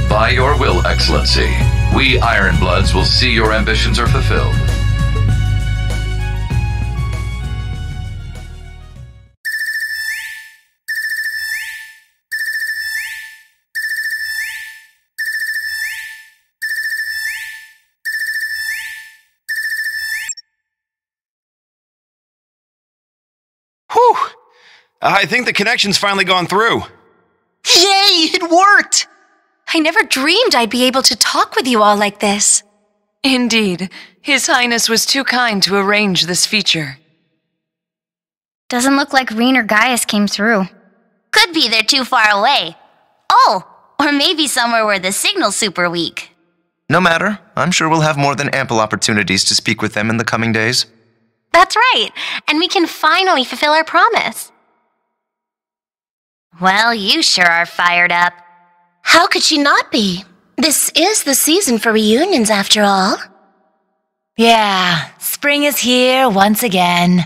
By your will, Excellency, we Ironbloods will see your ambitions are fulfilled. Whew! I think the connection's finally gone through. Yay! It worked! I never dreamed I'd be able to talk with you all like this. Indeed. His Highness was too kind to arrange this feature. Doesn't look like Rean or Gaius came through. Could be they're too far away. Oh, or maybe somewhere where the signal's super weak. No matter. I'm sure we'll have more than ample opportunities to speak with them in the coming days. That's right, and we can finally fulfill our promise. Well, you sure are fired up. How could she not be? This is the season for reunions, after all. Yeah, spring is here once again.